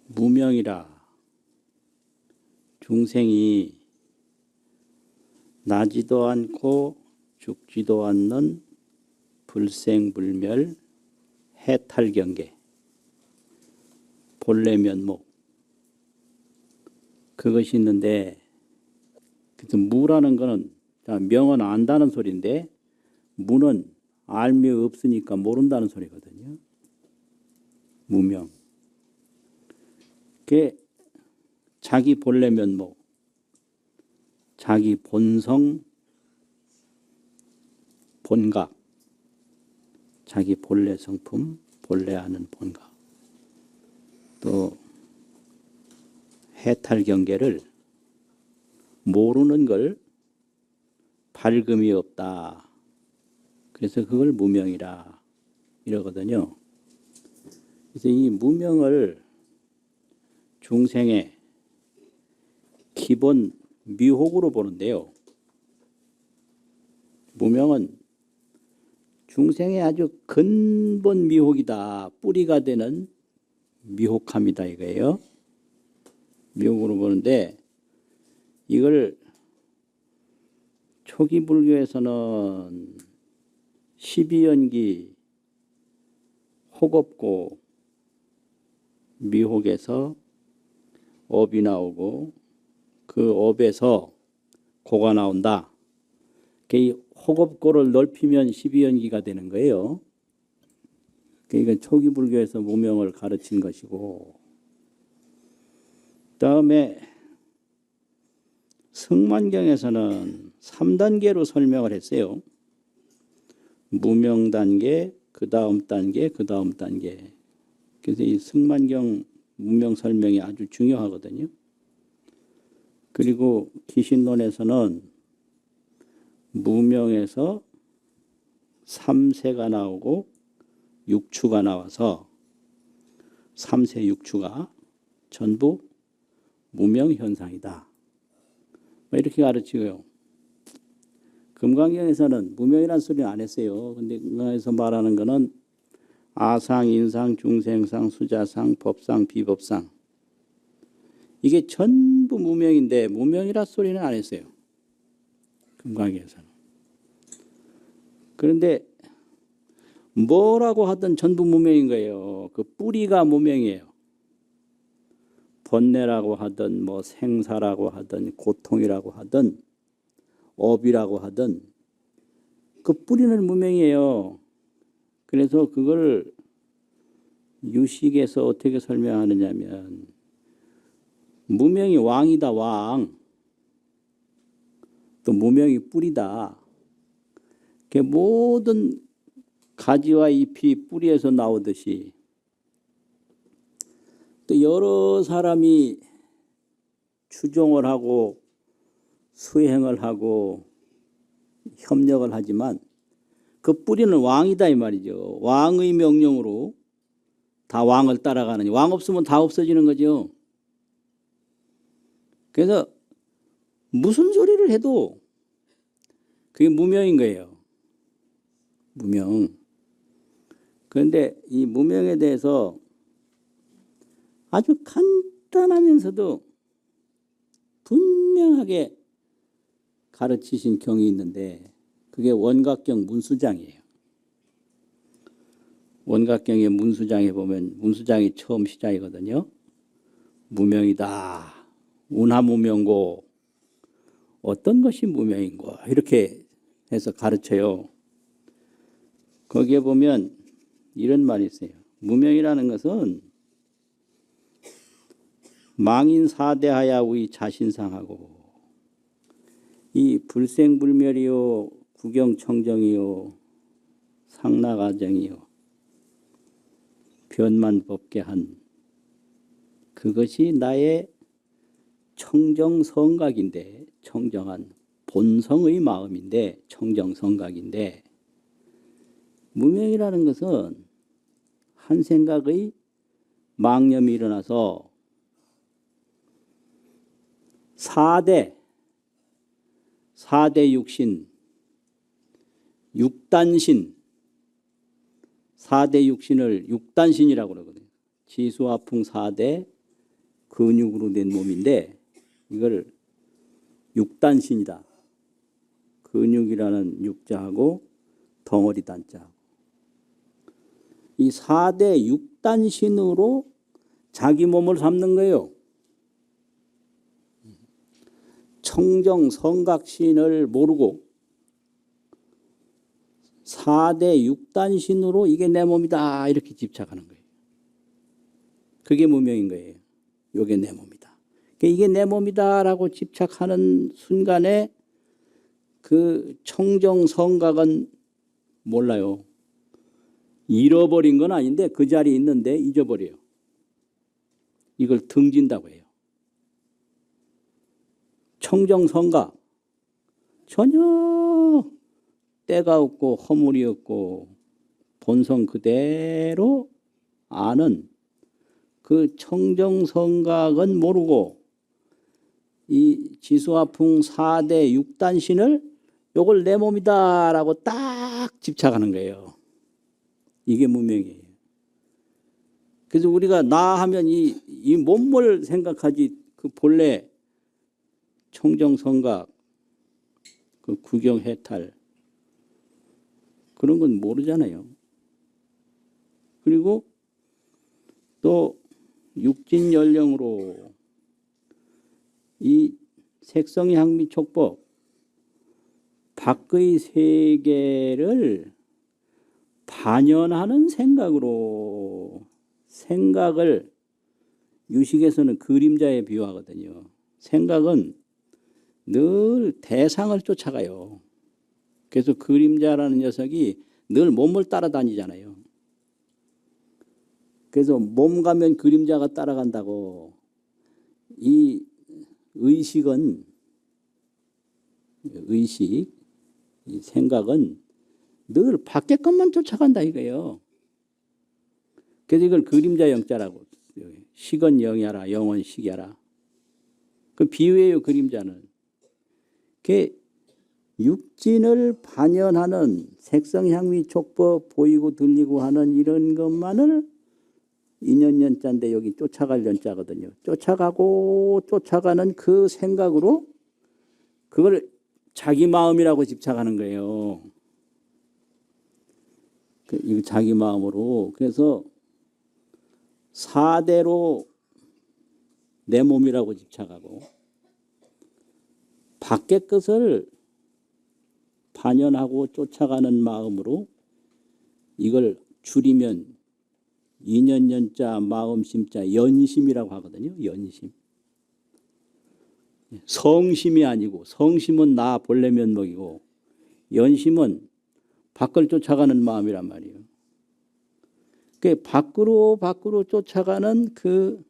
무명이라 중생이 나지도 않고 죽지도 않는 불생불멸 해탈경계 본래면목 그것이 있는데, 그래서 무라는 거는 명은 안다는 소리인데 무는 알미 없으니까 모른다는 소리거든요. 무명. 그게 자기 본래 면목, 자기 본성, 본각, 자기 본래 성품, 본래 아는 본각. 또 해탈 경계를 모르는 걸 밝음이 없다. 그래서 그걸 무명이라 이러거든요. 그래서 이 무명을 중생의 기본 미혹으로 보는데요. 무명은 중생의 아주 근본 미혹이다. 뿌리가 되는 미혹함이다 이거예요. 미혹으로 보는데, 이걸 초기 불교에서는 12연기 혹없고 미혹에서 업이 나오고 그 업에서 고가 나온다. 그 혹업고를 넓히면 12연기가 되는 거예요. 그러니까 초기 불교에서 무명을 가르친 것이고, 다음에 승만경에서는 3단계로 설명을 했어요. 무명 단계, 그 다음 단계, 그 다음 단계. 그래서 이 승만경 무명 설명이 아주 중요하거든요. 그리고 기신론에서는 무명에서 3세가 나오고 6추가 나와서 3세 6추가 전부 무명 현상이다. 이렇게 가르치고요. 금강경에서는 무명이라는 소리는 안 했어요. 근데 금강에서 말하는 거는 아상, 인상, 중생상, 수자상, 법상, 비법상. 이게 전부 무명인데 무명이라 소리는 안 했어요. 금강경에서는. 그런데 뭐라고 하든 전부 무명인 거예요. 그 뿌리가 무명이에요. 번뇌라고 하든 뭐 생사라고 하든 고통이라고 하든 업이라고 하든 그 뿌리는 무명이에요. 그래서 그걸 유식에서 어떻게 설명하느냐면 무명이 왕이다 왕. 또 무명이 뿌리다. 그 모든 가지와 잎이 뿌리에서 나오듯이 또 여러 사람이 추종을 하고 수행을 하고 협력을 하지만 그 뿌리는 왕이다 이 말이죠. 왕의 명령으로 다 왕을 따라가는, 왕 없으면 다 없어지는 거죠. 그래서 무슨 소리를 해도 그게 무명인 거예요. 무명. 그런데 이 무명에 대해서 아주 간단하면서도 분명하게 가르치신 경이 있는데 그게 원각경 문수장이에요. 원각경의 문수장에 보면 문수장이 처음 시작이거든요. 무명이다. 운하무명고 어떤 것이 무명인고 이렇게 해서 가르쳐요. 거기에 보면 이런 말이 있어요. 무명이라는 것은 망인사대하야의 자신상하고 이 불생불멸이요 구경청정이요 상나가정이요 변만법계 한 그것이 나의 청정성각인데, 청정한 본성의 마음인데 청정성각인데, 무명이라는 것은 한 생각의 망념이 일어나서 4대 육신, 6단신, 4대 육신을 6단신이라고 그러거든요. 지수화풍 4대 근육으로 된 몸인데 이걸 6단신이다. 근육이라는 육자하고 덩어리 단자. 이 4대 6단신으로 자기 몸을 삼는 거예요. 청정 성각신을 모르고 4대 6단신으로 이게 내 몸이다 이렇게 집착하는 거예요. 그게 무명인 거예요. 이게 내 몸이다. 이게 내 몸이다라고 집착하는 순간에 그 청정 성각은 몰라요. 잃어버린 건 아닌데 그 자리에 있는데 잊어버려요. 이걸 등진다고 해요. 청정 성각 전혀 때가 없고 허물이 없고 본성 그대로 아는 그 청정 성각은 모르고 이 지수화풍 4대 6단신을 요걸 내 몸이다라고 딱 집착하는 거예요. 이게 무명이에요. 그래서 우리가 나 하면 이 몸을 생각하지 그 본래 청정성각, 그 구경해탈 그런 건 모르잖아요. 그리고 또 육진연령으로 이 색성향미촉법 밖의 세계를 반연하는 생각으로 생각을 유식에서는 그림자에 비유하거든요. 생각은 늘 대상을 쫓아가요. 그래서 그림자라는 녀석이 늘 몸을 따라다니잖아요. 그래서 몸 가면 그림자가 따라간다고 이 의식은 이 생각은 늘 밖에 것만 쫓아간다 이거예요. 그래서 이걸 그림자 영자라고 식은 영이하라 영은 식이하라. 그 비유예요. 그림자는. 그 육진을 반연하는 색성향미 촉법 보이고 들리고 하는 이런 것만을 인연연자인데 여기 쫓아갈 연자거든요. 쫓아가고 쫓아가는 그 생각으로 그걸 자기 마음이라고 집착하는 거예요. 자기 마음으로. 그래서 4대로 내 몸이라고 집착하고 밖의 것을 반연하고 쫓아가는 마음으로 이걸 줄이면 인연연자 마음심자 연심이라고 하거든요. 연심. 성심이 아니고 성심은 나 본래 면목이고 연심은 밖을 쫓아가는 마음이란 말이에요. 그 밖으로 쫓아가는 그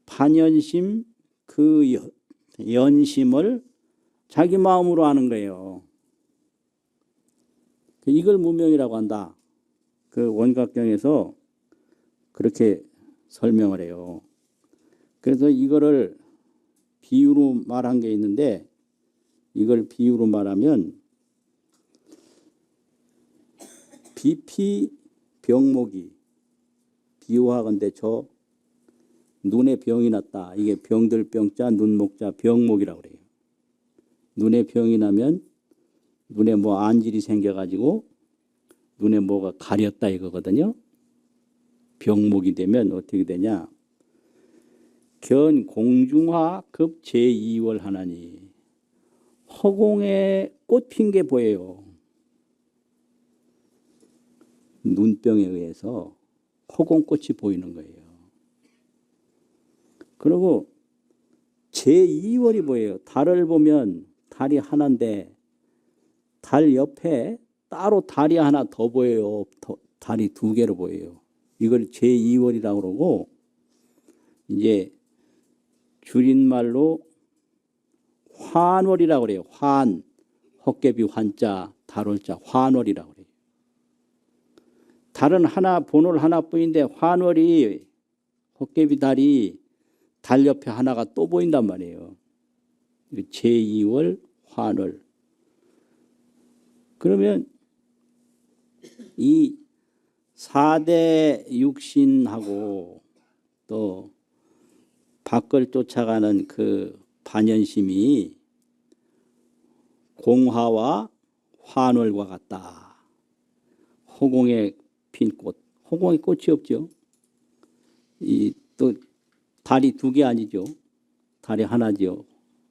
반연심 그 연심을 자기 마음으로 하는 거예요. 이걸 무명이라고 한다. 그 원각경에서 그렇게 설명을 해요. 그래서 이거를 비유로 말한 게 있는데 이걸 비유로 말하면 비피 병목이 비유하건대 저 눈에 병이 났다. 이게 병들 병자 눈목자 병목이라고 그래요. 눈에 병이 나면 눈에 뭐 안질이 생겨가지고 눈에 뭐가 가렸다 이거거든요. 병목이 되면 어떻게 되냐. 견 공중화 급 제2월 하나니 허공에 꽃 핀 게 보여요. 눈병에 의해서 허공꽃이 보이는 거예요. 그리고 제2월이 보여요. 달을 보면 달이 하나인데 달 옆에 따로 달이 하나 더 보여요. 달이 두 개로 보여요. 이걸 제2월이라고 그러고 이제 줄임말로 환월이라고 그래요. 환, 헛개비 환자, 달월자 환월이라고 그래요. 달은 하나, 본월 하나뿐인데 환월이 헛개비 달이 달 옆에 하나가 또 보인단 말이에요. 제2월 환월. 그러면 이 4대 육신하고 또 밖을 쫓아가는 그 반연심이 공화와 환월과 같다. 허공에 핀 꽃. 허공에 꽃이 없죠. 이 또 달이 두 개 아니죠. 달이 하나죠.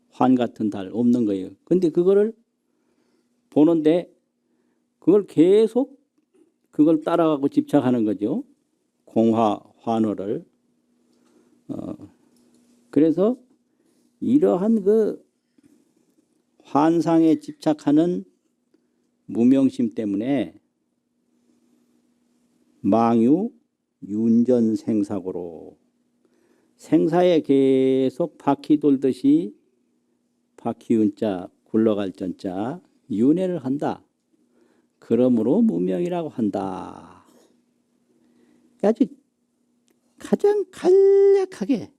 환 같은 달 없는 거예요. 근데 그거를 보는데 그걸 계속 그걸 따라가고 집착하는 거죠. 공화, 환호를. 그래서 이러한 그 환상에 집착하는 무명심 때문에 망유, 윤전 생사고로 생사에 계속 바퀴 돌듯이 바퀴 윤자, 굴러갈 전자, 윤회를 한다. 그러므로 무명이라고 한다. 아주 가장 간략하게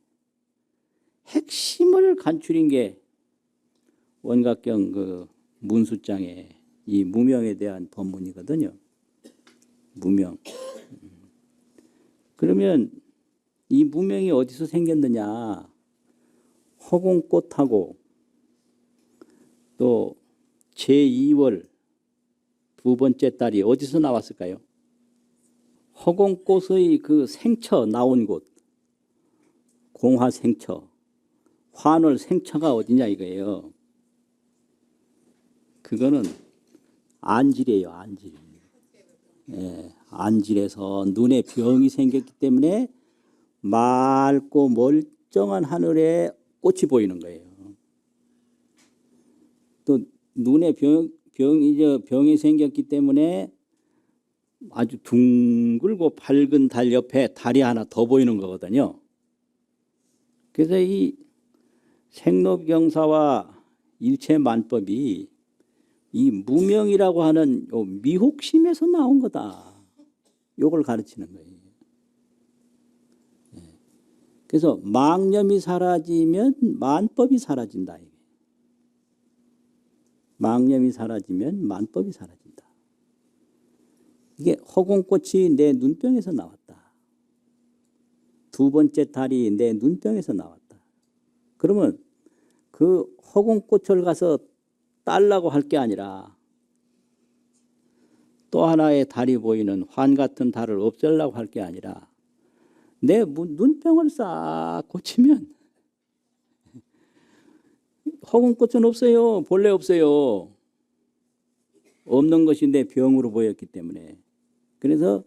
핵심을 간추린 게 원각경 그 문수장의 이 무명에 대한 법문이거든요. 무명. 그러면 이 무명이 어디서 생겼느냐? 허공꽃하고 또 제2월 두 번째 달이 어디서 나왔을까요? 허공꽃의 그 생처 나온 곳, 공화 생처, 환월 생처가 어디냐 이거예요. 그거는 안질이에요, 안질. 예, 안질에서 눈에 병이 생겼기 때문에 맑고 멀쩡한 하늘에 꽃이 보이는 거예요. 또 눈에 병이 생겼기 때문에 아주 둥글고 밝은 달 옆에 달이 하나 더 보이는 거거든요. 그래서 이 생로병사와 일체만법이 이 무명이라고 하는 요 미혹심에서 나온 거다. 요걸 가르치는 거예요. 그래서 망념이 사라지면 만법이 사라진다. 망념이 사라지면 만법이 사라진다. 이게 허공꽃이 내 눈병에서 나왔다. 두 번째 달이 내 눈병에서 나왔다. 그러면 그 허공꽃을 가서 따려고 할 게 아니라 또 하나의 달이 보이는 환 같은 달을 없애려고 할 게 아니라 내 눈병을 싹 고치면 허공꽃은 없어요. 본래 없어요. 없는 것이 내 병으로 보였기 때문에. 그래서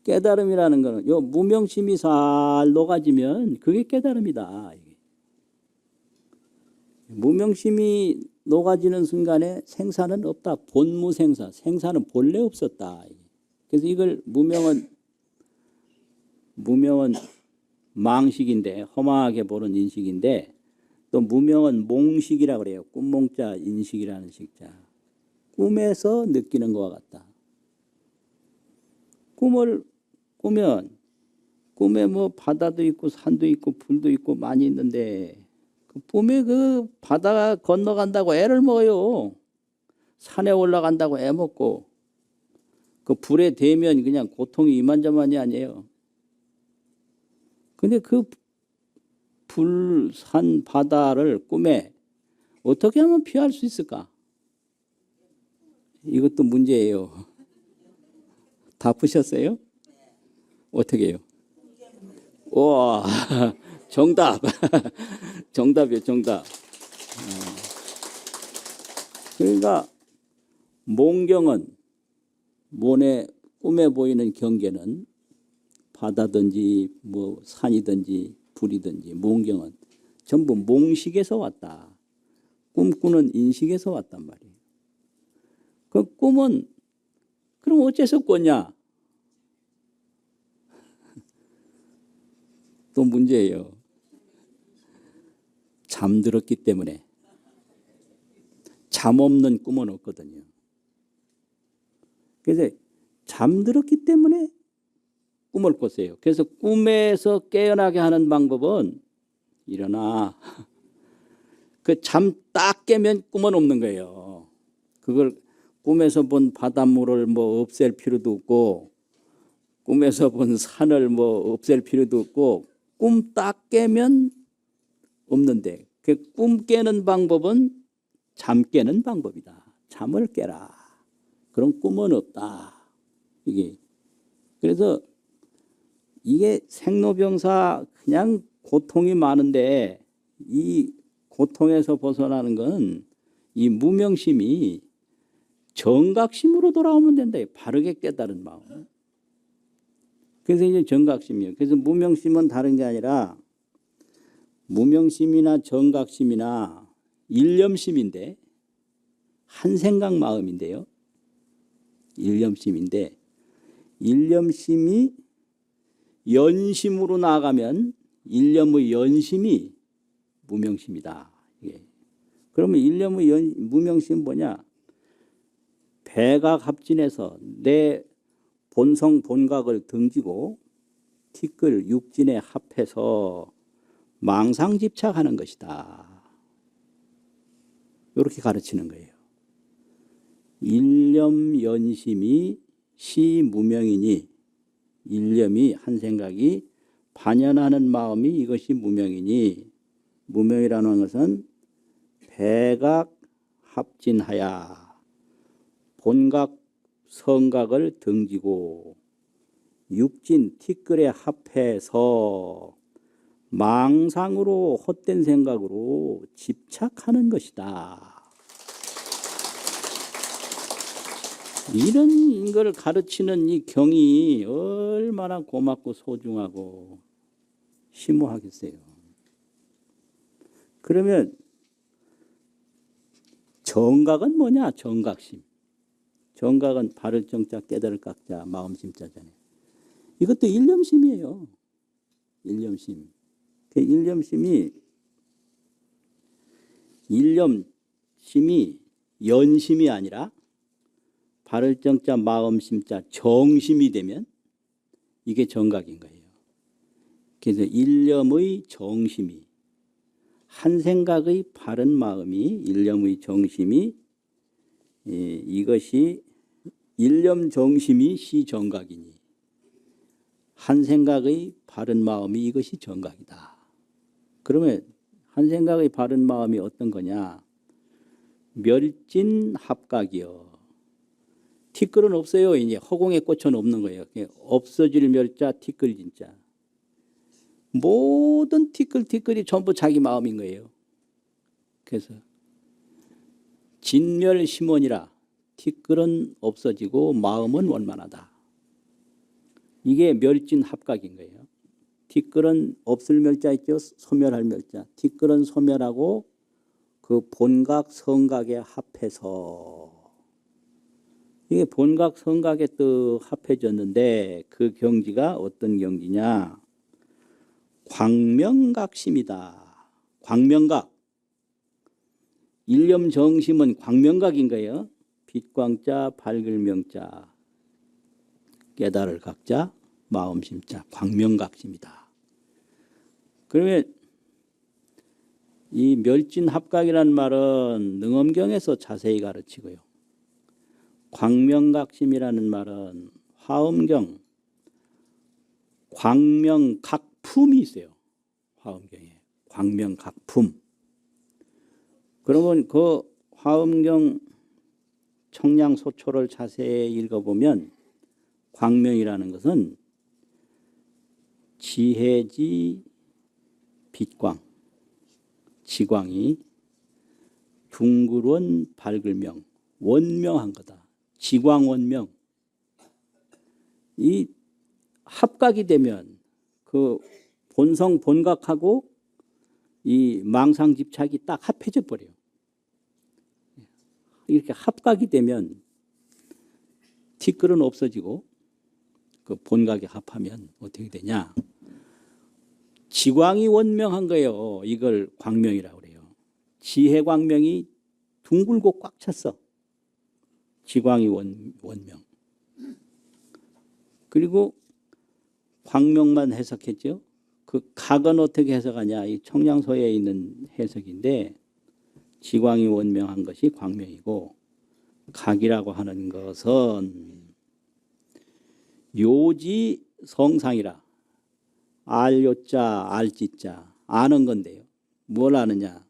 깨달음이라는 거는 요 무명심이 살 녹아지면 그게 깨달음이다. 무명심이 녹아지는 순간에 생사는 없다. 본무생사. 생사는 본래 없었다. 그래서 이걸 무명은 망식인데 허망하게 보는 인식인데 또 무명은 몽식이라고 그래요. 꿈몽자 인식이라는 식자. 꿈에서 느끼는 것과 같다. 꿈을 꾸면 꿈에 뭐 바다도 있고 산도 있고 불도 있고 많이 있는데 그 꿈에 그 바다 건너간다고 애를 먹어요. 산에 올라간다고 애 먹고 그 불에 대면 그냥 고통이 이만저만이 아니에요. 근데 그 불, 산, 바다를 꿈에 어떻게 하면 피할 수 있을까? 이것도 문제예요. 다 푸셨어요? 어떻게 해요? 와, 정답. 정답이에요, 정답. 그러니까 몽경은 꿈에 보이는 경계는 바다든지 뭐 산이든지 불이든지 몽경은 전부 몽식에서 왔다. 꿈꾸는 인식에서 왔단 말이에요. 그 꿈은 그럼 어째서 꿨냐? 또 문제예요. 잠들었기 때문에. 잠 없는 꿈은 없거든요. 그래서 잠들었기 때문에 꿈을 꿨어요. 그래서 꿈에서 깨어나게 하는 방법은 일어나. 그 잠 딱 깨면 꿈은 없는 거예요. 그걸 꿈에서 본 바닷물을 뭐 없앨 필요도 없고 꿈에서 본 산을 뭐 없앨 필요도 없고 꿈 딱 깨면 없는데 그 꿈 깨는 방법은 잠 깨는 방법이다. 잠을 깨라. 그런 꿈은 없다. 이게 그래서 이게 생로병사 그냥 고통이 많은데 이 고통에서 벗어나는 건 이 무명심이 정각심으로 돌아오면 된다. 바르게 깨달은 마음. 그래서 이제 정각심이에요. 그래서 무명심은 다른 게 아니라 무명심이나 정각심이나 일념심인데 한 생각 마음인데요. 일념심인데 일념심이 연심으로 나아가면 일념의 연심이 무명심이다. 예. 그러면 일념의 무명심은 뭐냐? 배각합진해서 내 본성 본각을 등지고 티끌 육진에 합해서 망상집착하는 것이다. 이렇게 가르치는 거예요. 일념 연심이 시무명이니 일념이 한 생각이 반연하는 마음이 이것이 무명이니 무명이라는 것은 배각 합진하야 본각 성각을 등지고 육진 티끌에 합해서 망상으로 헛된 생각으로 집착하는 것이다. 이런 걸 가르치는 이 경이 얼마나 고맙고 소중하고 심오하겠어요. 그러면 정각은 뭐냐? 정각심. 정각은 바를 정자 깨달을 각자 마음심자잖아요. 이것도 일념심이에요. 일념심. 그 일념심이 연심이 아니라 바를 정자 마음심자 정심이 되면 이게 정각인 거예요. 그래서 일념의 정심이 한 생각의 바른 마음이 일념의 정심이 이것이 일념 정심이 시정각이니 한 생각의 바른 마음이 이것이 정각이다. 그러면 한 생각의 바른 마음이 어떤 거냐? 멸진합각이요. 티끌은 없어요. 이제 허공에 꽃은 없는 거예요. 없어질 멸자 티끌 진짜. 모든 티끌이 전부 자기 마음인 거예요. 그래서 진멸심원이라 티끌은 없어지고 마음은 원만하다. 이게 멸진합각인 거예요. 티끌은 없을 멸자 있죠. 소멸할 멸자. 티끌은 소멸하고 그 본각 성각에 합해서 이게 본각 성각에 또 합해졌는데 그 경지가 어떤 경지냐? 광명각심이다. 광명각. 일념 정심은 광명각인 거예요. 빛광자, 밝을 명자, 깨달을 각자, 마음심자, 광명각심이다. 그러면 이 멸진합각이라는 말은 능엄경에서 자세히 가르치고요. 광명각심이라는 말은 화엄경, 광명각품이 있어요. 화엄경에 광명각품. 그러면 그 화엄경 청량소초를 자세히 읽어보면 광명이라는 것은 지혜지 빛광, 지광이 둥그런 밝을 명, 원명한 거다. 지광원명. 이 합각이 되면 그 본성 본각하고 이 망상집착이 딱 합해져 버려요. 이렇게 합각이 되면 티끌은 없어지고 그 본각에 합하면 어떻게 되냐? 지광이 원명한 거예요. 이걸 광명이라고 그래요. 지혜 광명이 둥글고 꽉 찼어. 지광이 원명. 그리고 광명만 해석했죠. 그 각은 어떻게 해석하냐? 이 청량소에 있는 해석인데 지광이 원명한 것이 광명이고, 각이라고 하는 것은 요지 성상이라. 알요자 알지자 아는 건데요. 뭘 아느냐?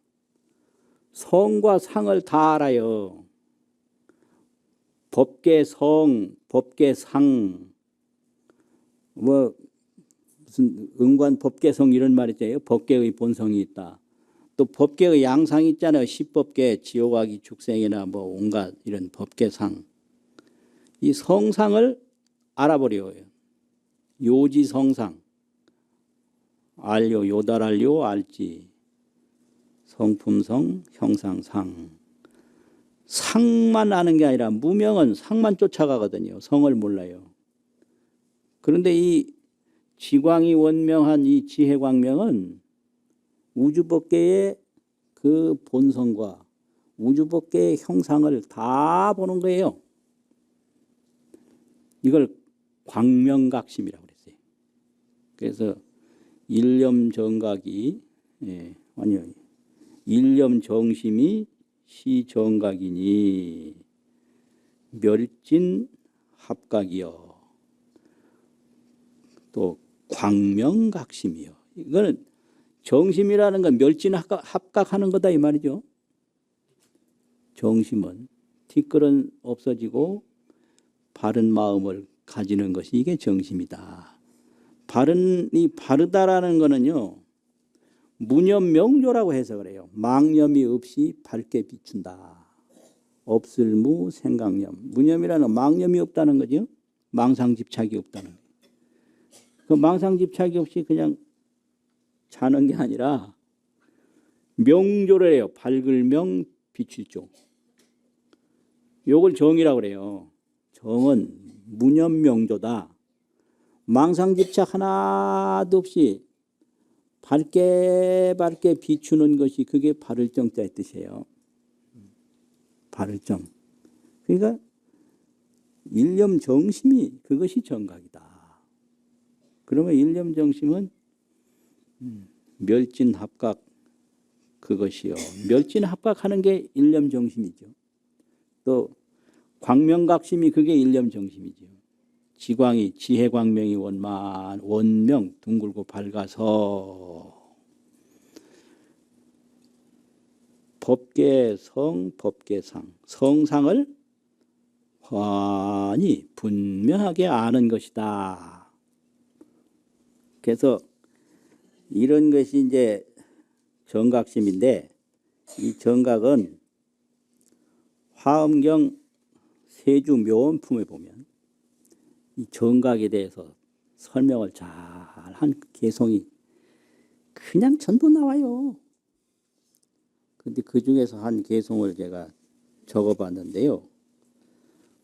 성과 상을 다 알아요. 법계 성, 법계 상, 뭐 무슨 응관 법계성 이런 말 있잖아요. 법계의 본성이 있다. 또 법계의 양상이 있잖아요. 십법계, 지옥아기, 축생이나 뭐 온갖 이런 법계상. 이 성상을 알아버려요. 요지 성상. 알요, 요달알요, 알지. 성품성, 형상상. 상만 아는 게 아니라 무명은 상만 쫓아가거든요. 성을 몰라요. 그런데 이 지광이 원명한 이 지혜광명은 우주법계의 그 본성과 우주법계의 형상을 다 보는 거예요. 이걸 광명각심이라고 그랬어요. 그래서 일념정각이 아니요, 일념정심이 시정각이니 멸진합각이요. 또 광명각심이요. 이거는 정심이라는 건 멸진합각하는 거다 이 말이죠. 정심은 티끌은 없어지고 바른 마음을 가지는 것이 이게 정심이다. 이 바르다라는 거는요, 무념명조라고 해석을 해요. 망념이 없이 밝게 비춘다. 없을무 생각념. 무념이라는 건 망념이 없다는 거죠. 망상집착이 없다는 거예요. 그 망상집착이 없이 그냥 자는 게 아니라 명조를 해요. 밝을 명, 비출 조. 요걸 정이라고 그래요. 정은 무념명조다. 망상집착 하나도 없이 밝게 비추는 것이 그게 바를 정자의 뜻이에요. 바를 정. 그러니까 일념정심이 그것이 정각이다. 그러면 일념정심은 멸진합각 그것이요. 멸진합각하는 게 일념정심이죠. 또 광명각심이 그게 일념정심이죠. 지광이 지혜광명이 원명 둥글고 밝아서 법계성 법계상 성상을 환히 분명하게 아는 것이다. 그래서 이런 것이 이제 정각심인데, 이 정각은 화엄경 세주 묘원품에 보면 이 정각에 대해서 설명을 잘한 개성이 그냥 전부 나와요. 근데 그 중에서 한 개성을 제가 적어봤는데요.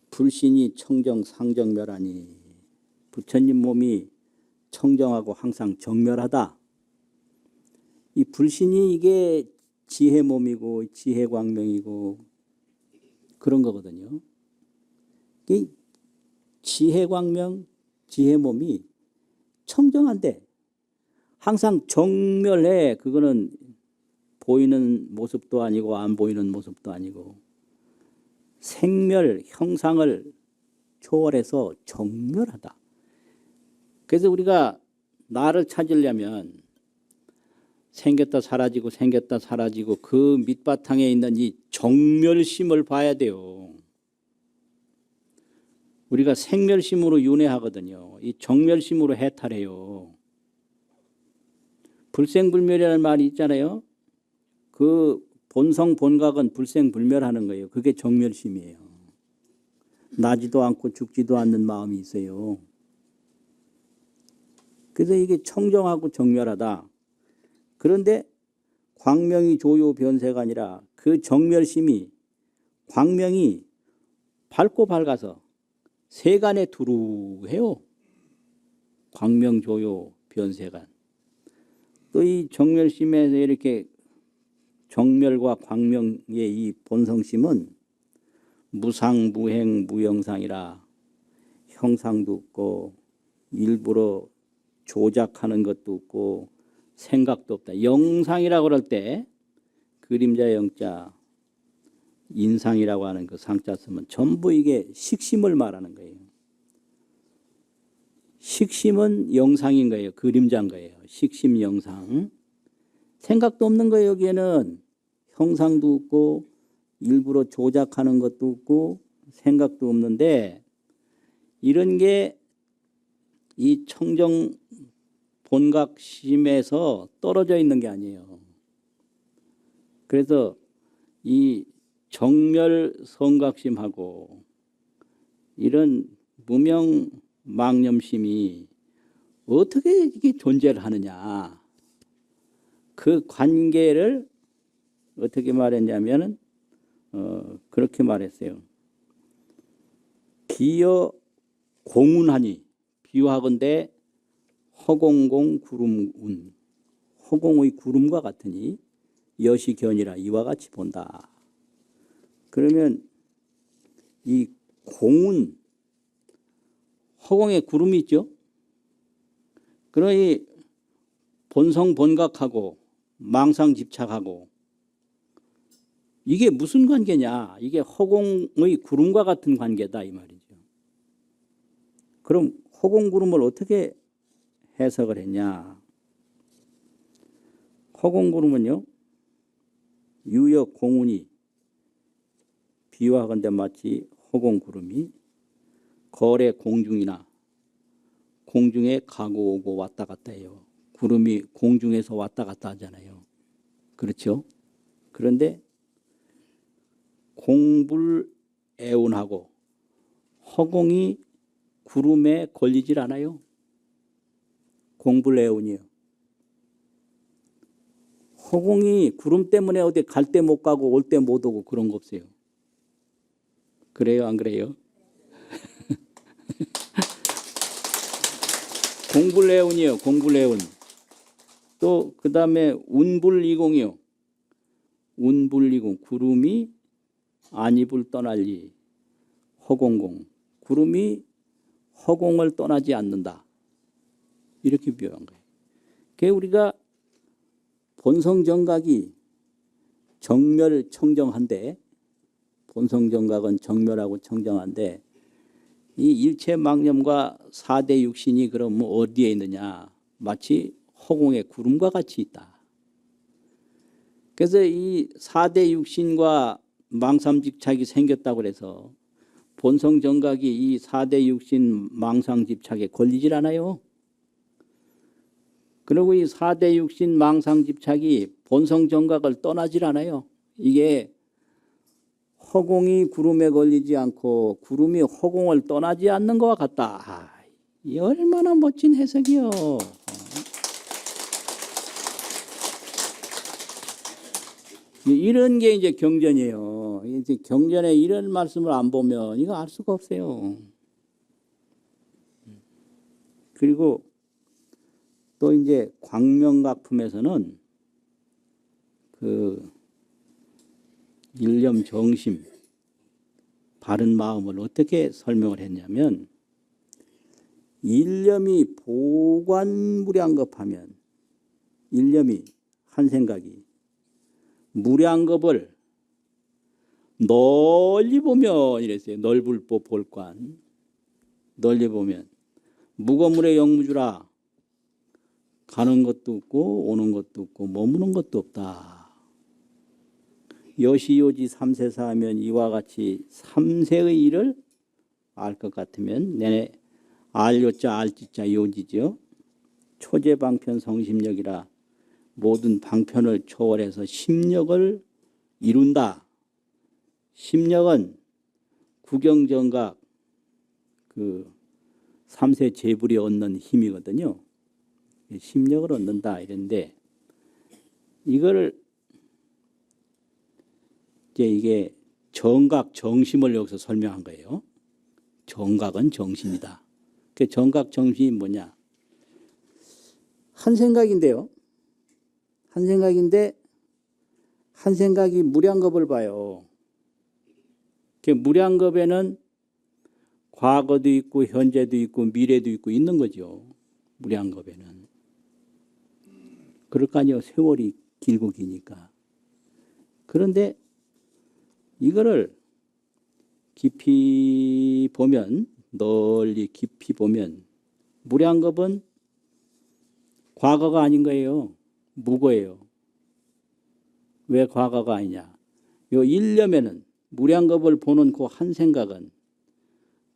불신이 청정 상정멸하니, 부처님 몸이 청정하고 항상 정멸하다. 이 불신이 이게 지혜 몸이고 지혜 광명이고 그런 거거든요. 이 지혜 광명, 지혜 몸이 청정한데 항상 정멸해. 그거는 보이는 모습도 아니고 안 보이는 모습도 아니고 생멸, 형상을 초월해서 정멸하다. 그래서 우리가 나를 찾으려면 생겼다 사라지고 생겼다 사라지고 그 밑바탕에 있는 이 정멸심을 봐야 돼요. 우리가 생멸심으로 윤회하거든요. 이 정멸심으로 해탈해요. 불생불멸이라는 말이 있잖아요. 그 본성 본각은 불생불멸하는 거예요. 그게 정멸심이에요. 나지도 않고 죽지도 않는 마음이 있어요. 그래서 이게 청정하고 정멸하다. 그런데 광명이 조요 변세가 아니라 그 정멸심이 광명이 밝고 밝아서 세간에 두루해요. 광명 조요 변세간. 또 이 정멸심에서 이렇게 정멸과 광명의 이 본성심은 무상 무행 무영상이라 형상도 없고 일부러 조작하는 것도 없고 생각도 없다. 영상이라고 그럴 때 그림자 영자 인상이라고 하는 그 상자 쓰면 전부 이게 식심을 말하는 거예요. 식심은 영상인 거예요. 그림자인 거예요. 식심 영상. 생각도 없는 거예요. 여기에는 형상도 없고 일부러 조작하는 것도 없고 생각도 없는데 이런 게 이 청정 본각심에서 떨어져 있는 게 아니에요. 그래서 이 정멸 성각심하고 이런 무명 망념심이 어떻게 이게 존재를 하느냐. 그 관계를 어떻게 말했냐면 그렇게 말했어요. 기여 공운하니 비유하건대 허공공 구름운 허공의 구름과 같으니 여시견이라 이와 같이 본다. 그러면 이 공운 허공에 구름이 있죠. 그러니 본성 본각하고 망상 집착하고 이게 무슨 관계냐. 이게 허공의 구름과 같은 관계다 이 말이죠. 그럼 허공구름을 어떻게 해석을 했냐. 허공구름은요. 유역 공운이 비유하건대 마치 허공구름이 거래 공중이나 공중에 가고 오고 왔다 갔다 해요. 구름이 공중에서 왔다 갔다 하잖아요. 그렇죠? 그런데 공불애운하고 허공이 구름에 걸리질 않아요. 공불애운이요. 허공이 구름 때문에 어디 갈 때 못 가고 올 때 못 오고 그런 거 없어요. 그래요? 안 그래요? 공불애운이요. 공불애운. 또 그 다음에 운불이공이요. 운불이공. 구름이 안입을 떠날리. 허공공. 구름이 허공을 떠나지 않는다. 이렇게 비유한 거예요. 그게 우리가 본성정각이 정멸 청정한데 본성정각은 정멸하고 청정한데 이 일체망념과 4대 육신이 그럼 어디에 있느냐. 마치 허공의 구름과 같이 있다. 그래서 이 4대 육신과 망상집착이 생겼다고 해서 본성정각이 이 4대 육신 망상집착에 걸리질 않아요. 그리고 이 4대 육신 망상집착이 본성정각을 떠나질 않아요. 이게 허공이 구름에 걸리지 않고 구름이 허공을 떠나지 않는 것과 같다. 이 얼마나 멋진 해석이요. 이런 게 이제 경전이에요. 이제 경전에 이런 말씀을 안 보면 이거 알 수가 없어요. 그리고 또 이제 광명각품에서는 그 일념 정심, 바른 마음을 어떻게 설명을 했냐면 일념이 보관무량겁하면 일념이 한 생각이 무량겁을 널리 보면 이랬어요. 넓을보 볼관 널리 보면 무거물의 영무주라 가는 것도 없고 오는 것도 없고 머무는 것도 없다. 여시요지 삼세사하면 이와 같이 삼세의 일을 알 것 같으면 내내 알요자 알지자 요지죠. 초제방편 성심력이라 모든 방편을 초월해서 심력을 이룬다. 심력은 구경정각 그 삼세 재불이 얻는 힘이거든요. 심력을 얻는다 이랬는데 이걸 이제 이게 정각 정심을 여기서 설명한 거예요. 정각은 정심이다. 그 정각 정심이 뭐냐? 한 생각인데요. 한 생각인데 한 생각이 무량겁을 봐요. 그 무량겁에는 과거도 있고 현재도 있고 미래도 있고 있는 거죠. 무량겁에는. 그럴 거 아니에요. 세월이 길고 기니까. 그런데 이거를 깊이 보면, 널리 깊이 보면 무량겁은 과거가 아닌 거예요. 무거예요. 왜 과거가 아니냐? 요 일념에는, 무량겁을 보는 그 한 생각은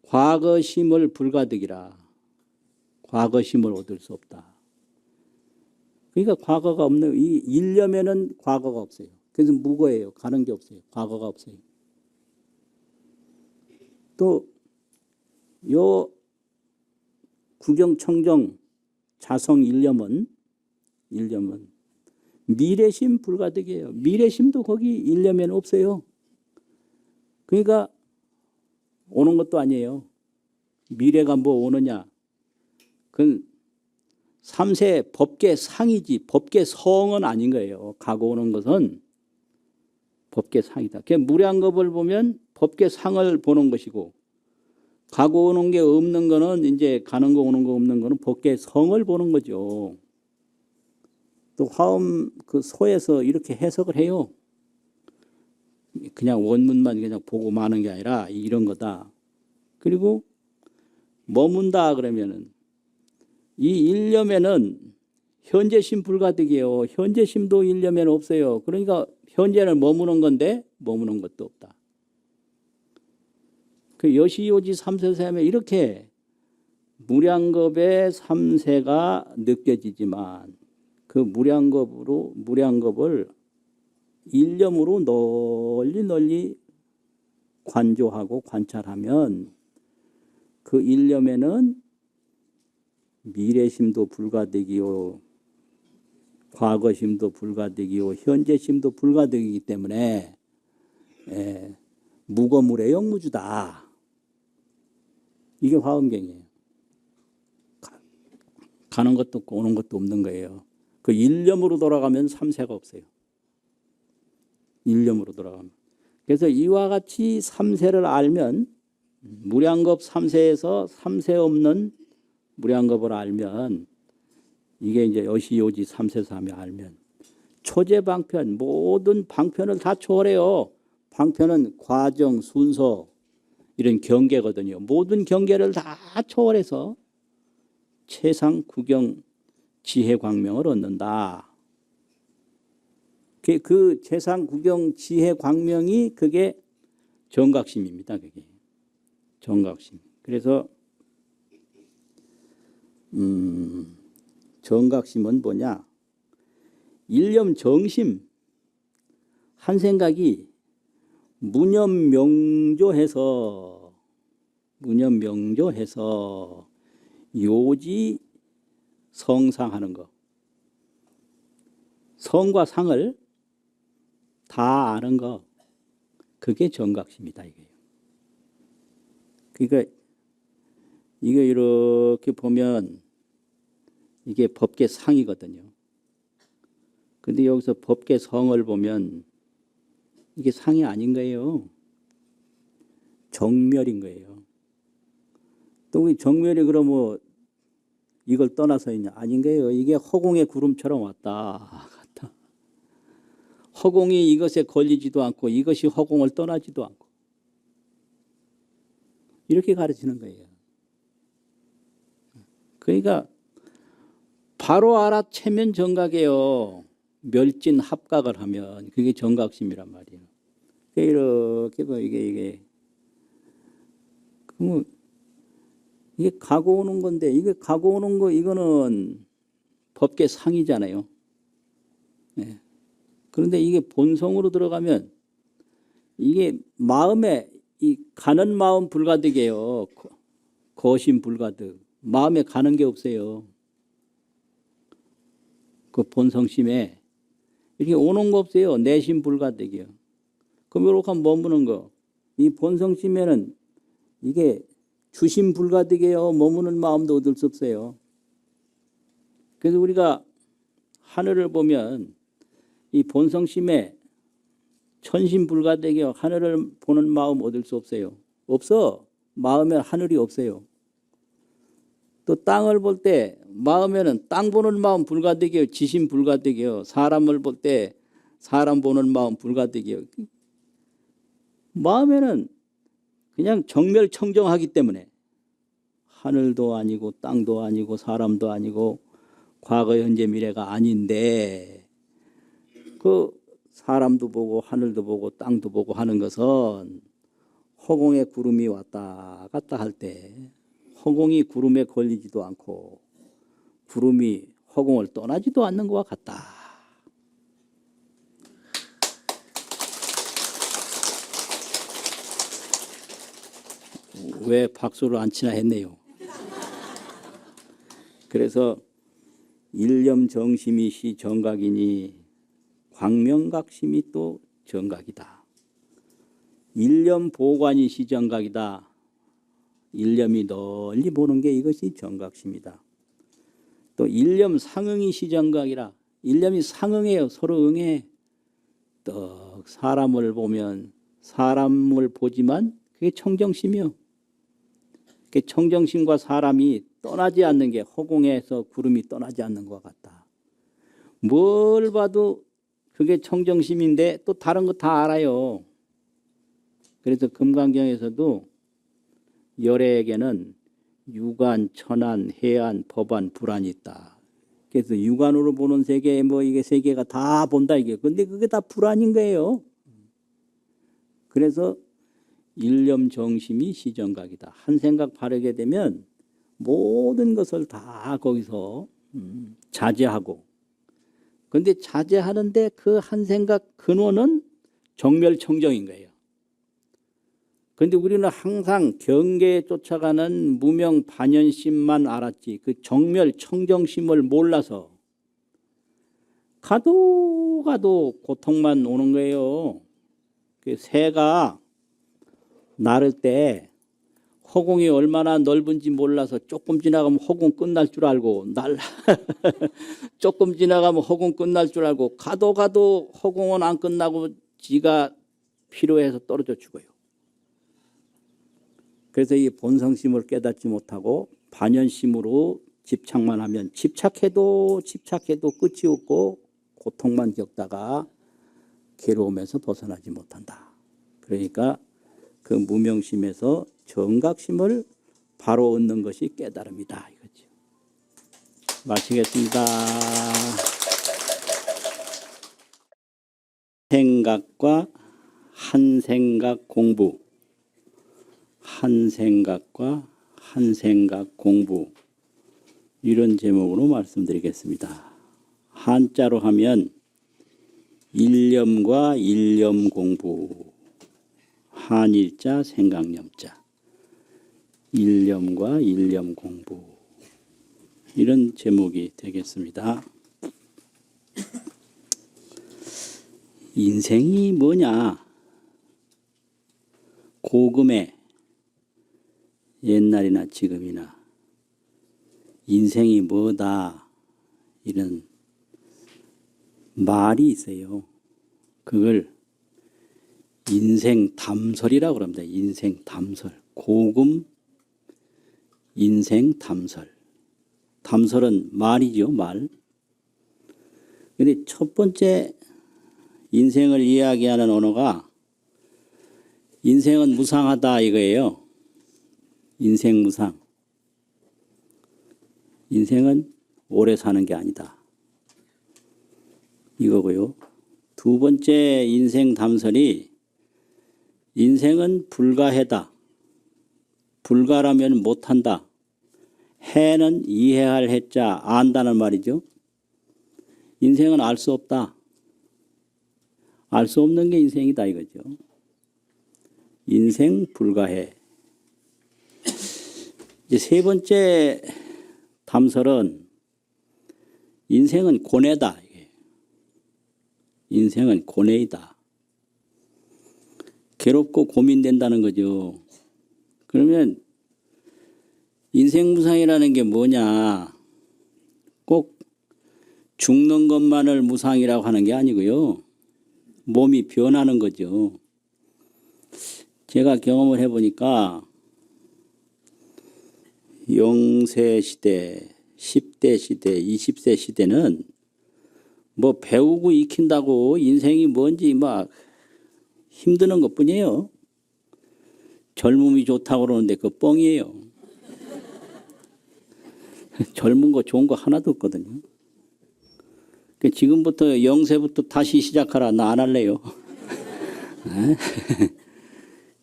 과거심을 불가득이라. 과거심을 얻을 수 없다. 그러니까 과거가 없는, 이 일념에는 과거가 없어요. 그래서 무거예요. 가는 게 없어요. 과거가 없어요. 또 요 구경청정 자성 일념은 미래심 불가득이에요. 미래심도 거기 일념에는 없어요. 그러니까 오는 것도 아니에요. 미래가 뭐 오느냐? 그건 삼세 법계 상이지 법계 성은 아닌 거예요. 가고 오는 것은 법계 상이다. 그 무량겁을 보면 법계 상을 보는 것이고, 가고 오는 게 없는 거는, 이제 가는 거 오는 거 없는 거는 법계 성을 보는 거죠. 또 화엄 그 소에서 이렇게 해석을 해요. 그냥 원문만 그냥 보고 마는 게 아니라 이런 거다. 그리고 머문다 그러면은 이 일념에는 현재심 불가득이에요. 현재심도 일념에는 없어요. 그러니까 현재는 머무는 건데 머무는 것도 없다. 그 여시오지 삼세사에 이렇게 무량겁의 삼세가 느껴지지만, 그 무량겁을 일념으로 널리 관조하고 관찰하면 그 일념에는 미래심도 불가득이요, 과거심도 불가득이요, 현재심도 불가득이기 때문에 무거물의 영무주다. 이게 화엄경이에요. 가는 것도 없고 오는 것도 없는 거예요. 그 일념으로 돌아가면 삼세가 없어요. 일념으로 돌아가면. 그래서 이와 같이 삼세를 알면, 무량겁 삼세에서 삼세 없는 무량겁을 알면, 이게 이제 여시오지 삼세사며 알면 초제 방편, 모든 방편을 다 초월해요. 방편은 과정, 순서, 이런 경계거든요. 모든 경계를 다 초월해서 최상 구경 지혜 광명을 얻는다. 그 최상 구경 지혜 광명이 그게 정각심입니다. 그게 정각심. 그래서 정각심은 뭐냐? 일념 정심, 한 생각이 무념명조해서 요지 성상하는 거, 성과 상을 다 아는 거, 그게 정각심이다 이거예요. 그러니까 이거 이렇게 보면 이게 법계 상이거든요. 근데 여기서 법계 성을 보면 이게 상이 아닌 거예요. 정멸인 거예요. 또 정멸이 그러면 이걸 떠나서 있냐? 아닌 거예요. 이게 허공의 구름처럼 왔다 갔다. 허공이 이것에 걸리지도 않고 이것이 허공을 떠나지도 않고, 이렇게 가르치는 거예요. 그러니까 바로 알아채면 정각이에요. 멸진 합각을 하면 그게 정각심이란 말이에요. 이렇게 뭐 이게 그러면 이게 가고 오는 건데, 이게 가고 오는 거 이거는 법계 상이잖아요. 네. 그런데 이게 본성으로 들어가면 이게 마음에 이 가는 마음 불가득이에요. 거심 불가득. 마음에 가는 게 없어요. 그 본성심에 이렇게 오는 거 없어요. 내심 불가득이요. 그럼 이렇게 하면 머무는 거. 이 본성심에는 이게 주심 불가득이에요. 머무는 마음도 얻을 수 없어요. 그래서 우리가 하늘을 보면 이 본성심에 천심 불가득이요. 하늘을 보는 마음 얻을 수 없어요. 없어. 마음에 하늘이 없어요. 또 땅을 볼 때 마음에는 땅 보는 마음 불가득이요. 지심 불가득이요. 사람을 볼 때 사람 보는 마음 불가득이요. 마음에는 그냥 정멸청정하기 때문에 하늘도 아니고 땅도 아니고 사람도 아니고 과거 현재 미래가 아닌데 그 사람도 보고 하늘도 보고 땅도 보고 하는 것은 허공에 구름이 왔다 갔다 할 때 허공이 구름에 걸리지도 않고 구름이 허공을 떠나지도 않는 것과 같다. 왜 박수를 안 치나 했네요. 그래서 일념정심이 시 정각이니 광명각심이 또 정각이다. 일념보관이 시 정각이다. 일념이 널리 보는 게 이것이 정각심이다. 또 일념상응이 시 정각이라. 일념이 상응해요. 서로 응해. 또 사람을 보면 사람을 보지만 그게 청정심이요. 그 청정심과 사람이 떠나지 않는 게 허공에서 구름이 떠나지 않는 것 같다. 뭘 봐도 그게 청정심인데 또 다른 거 다 알아요. 그래서 금강경에서도 열애에게는 유관, 천안, 해안, 법안, 불안이 있다. 그래서 유관으로 보는 세계, 뭐 이게 세계가 다 본다 이게. 근데 그게 다 불안인 거예요. 그래서 일념정심이 시정각이다. 한 생각 바르게 되면 모든 것을 다 거기서 자제하고. 그런데 자제하는데 그 한 생각 근원은 정멸청정인 거예요. 그런데 우리는 항상 경계에 쫓아가는 무명 반연심만 알았지 그 정멸청정심을 몰라서 가도 고통만 오는 거예요. 그 새가 나를 때 허공이 얼마나 넓은지 몰라서 조금 지나가면 허공 끝날 줄 알고 조금 지나가면 허공 끝날 줄 알고 가도 허공은 안 끝나고 지가 필요해서 떨어져 죽어요. 그래서 이 본성심을 깨닫지 못하고 반연심으로 집착만 하면 집착해도 끝이 없고 고통만 겪다가 괴로움에서 벗어나지 못한다. 그러니까 그 무명심에서 정각심을 바로 얻는 것이 깨달음이다 이거죠. 마치겠습니다. 생각과 한생각 공부, 한생각과 한생각 공부 이런 제목으로 말씀드리겠습니다. 한자로 하면 일념과 일념 공부, 한일자 생각념자, 일념과 일념 공부 이런 제목이 되겠습니다. 인생이 뭐냐? 고금에 옛날이나 지금이나 인생이 뭐다 이런 말이 있어요. 그걸 인생 담설이라고 합니다. 인생 담설. 고금 인생 담설. 담설은 말이죠. 말. 그런데 첫 번째 인생을 이야기하는 언어가 인생은 무상하다 이거예요. 인생 무상. 인생은 오래 사는 게 아니다. 이거고요. 두 번째 인생 담설이 인생은 불가해다. 불가라면 못한다. 해는 이해할 해자 안다는 말이죠. 인생은 알 수 없다. 알 수 없는 게 인생이다 이거죠. 인생 불가해. 이제 세 번째 담설은 인생은 고뇌다. 인생은 고뇌이다. 괴롭고 고민된다는 거죠. 그러면 인생 무상이라는 게 뭐냐? 꼭 죽는 것만을 무상이라고 하는 게 아니고요. 몸이 변하는 거죠. 제가 경험을 해보니까 0세 시대, 10대 시대, 20세 시대는 뭐 배우고 익힌다고 인생이 뭔지 막 힘드는 것뿐이에요. 젊음이 좋다고 그러는데 그거 뻥이에요. 젊은 거 좋은 거 하나도 없거든요. 그러니까 지금부터 0세부터 다시 시작하라. 나 안 할래요.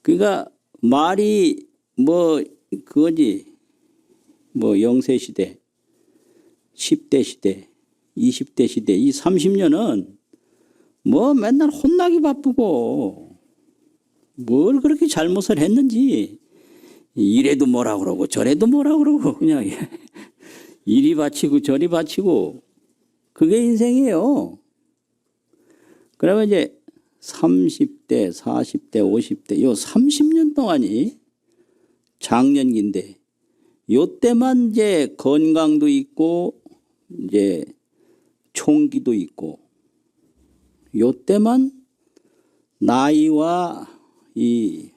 그러니까 말이 뭐 그거지. 뭐 0세 시대, 10대 시대, 20대 시대, 이 30년은 뭐 맨날 혼나기 바쁘고 뭘 그렇게 잘못을 했는지 이래도 뭐라 그러고 저래도 뭐라 그러고 그냥 이리 바치고 저리 바치고 그게 인생이에요. 그러면 이제 30대, 40대, 50대 요 30년 동안이 장년기인데 요때만 이제 건강도 있고 이제 총기도 있고 요때만 나이와 이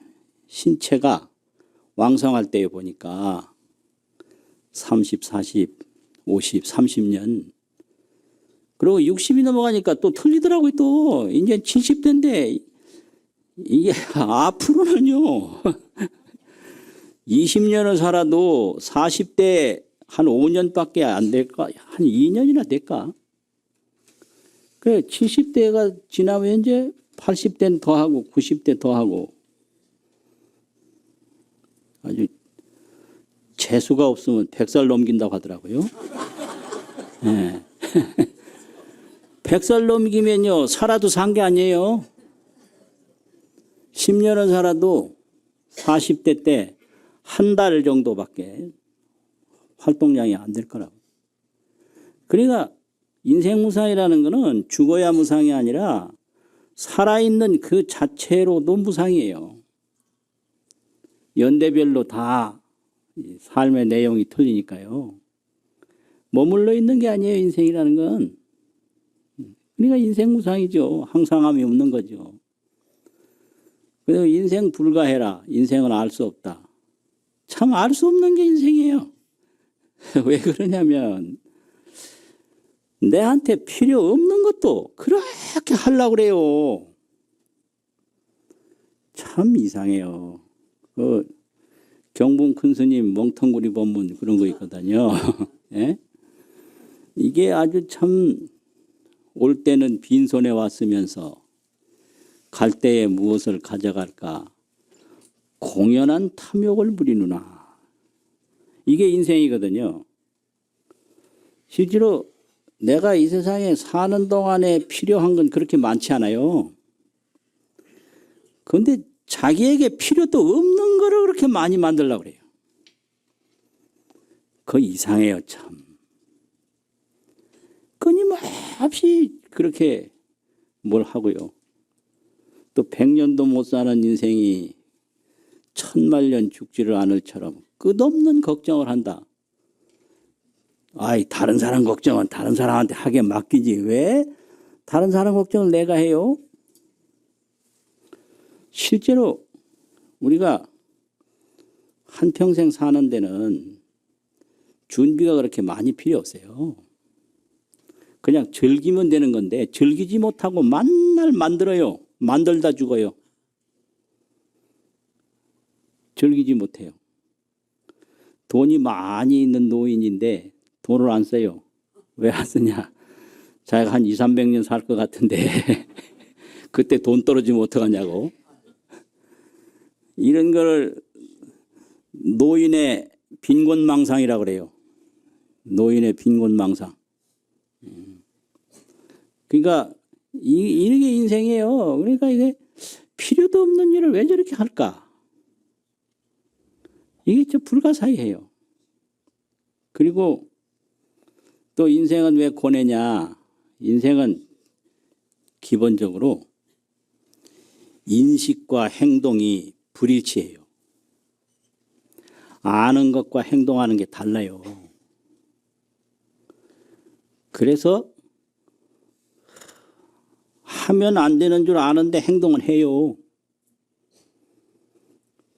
신체가 왕성할 때에 보니까 30, 40, 50, 30년 그리고 60이 넘어가니까 또 틀리더라고요. 또 이제 70대인데 이게 앞으로는요. 20년을 살아도 40대 한 5년밖에 안 될까? 한 2년이나 될까? 그래 70대가 지나면 이제 80대는 더 하고 90대 더 하고 아주 재수가 없으면 100살 넘긴다고 하더라고요. 네. 100살 넘기면요 살아도 산 게 아니에요. 10년은 살아도 40대 때 한 달 정도밖에 활동량이 안 될 거라고. 그러니까 인생 무상이라는 거는 죽어야 무상이 아니라 살아있는 그 자체로도 무상이에요. 연대별로 다 삶의 내용이 틀리니까요. 머물러 있는 게 아니에요. 인생이라는 건. 그러니까 인생 무상이죠. 항상함이 없는 거죠. 그래서 인생 불가해라. 인생은 알 수 없다. 참 알 수 없는 게 인생이에요. 왜 그러냐면 내한테 필요 없는 것도 그렇게 하려고 그래요. 참 이상해요. 그 경봉 큰 스님 멍텅구리 법문 그런 거 있거든요. 예? 이게 아주 참 올 때는 빈손에 왔으면서 갈 때에 무엇을 가져갈까 공연한 탐욕을 부리누나. 이게 인생이거든요. 실제로 내가 이 세상에 사는 동안에 필요한 건 그렇게 많지 않아요. 그런데 자기에게 필요도 없는 거를 그렇게 많이 만들려고 그래요. 그거 이상해요, 참. 끊임없이 그렇게 뭘 하고요. 또 100년도 못 사는 인생이 천만년 죽지를 않을처럼 끝없는 걱정을 한다. 아이, 다른 사람 걱정은 다른 사람한테 하게 맡기지. 왜 다른 사람 걱정을 내가 해요? 실제로 우리가 한평생 사는 데는 준비가 그렇게 많이 필요 없어요. 그냥 즐기면 되는 건데 즐기지 못하고 만날 만들어요. 만들다 죽어요. 즐기지 못해요. 돈이 많이 있는 노인인데 돈을 안 써요. 왜 안 쓰냐? 자기가 한 2, 300년 살 것 같은데 그때 돈 떨어지면 어떡하냐고. 이런 걸 노인의 빈곤망상이라고 그래요. 노인의 빈곤망상. 그러니까 이게 인생이에요. 그러니까 이게 필요도 없는 일을 왜 저렇게 할까? 이게 좀 불가사의해요. 그리고 또 인생은 왜 고뇌냐? 인생은 기본적으로 인식과 행동이 불일치해요. 아는 것과 행동하는 게 달라요. 그래서 하면 안 되는 줄 아는데 행동을 해요.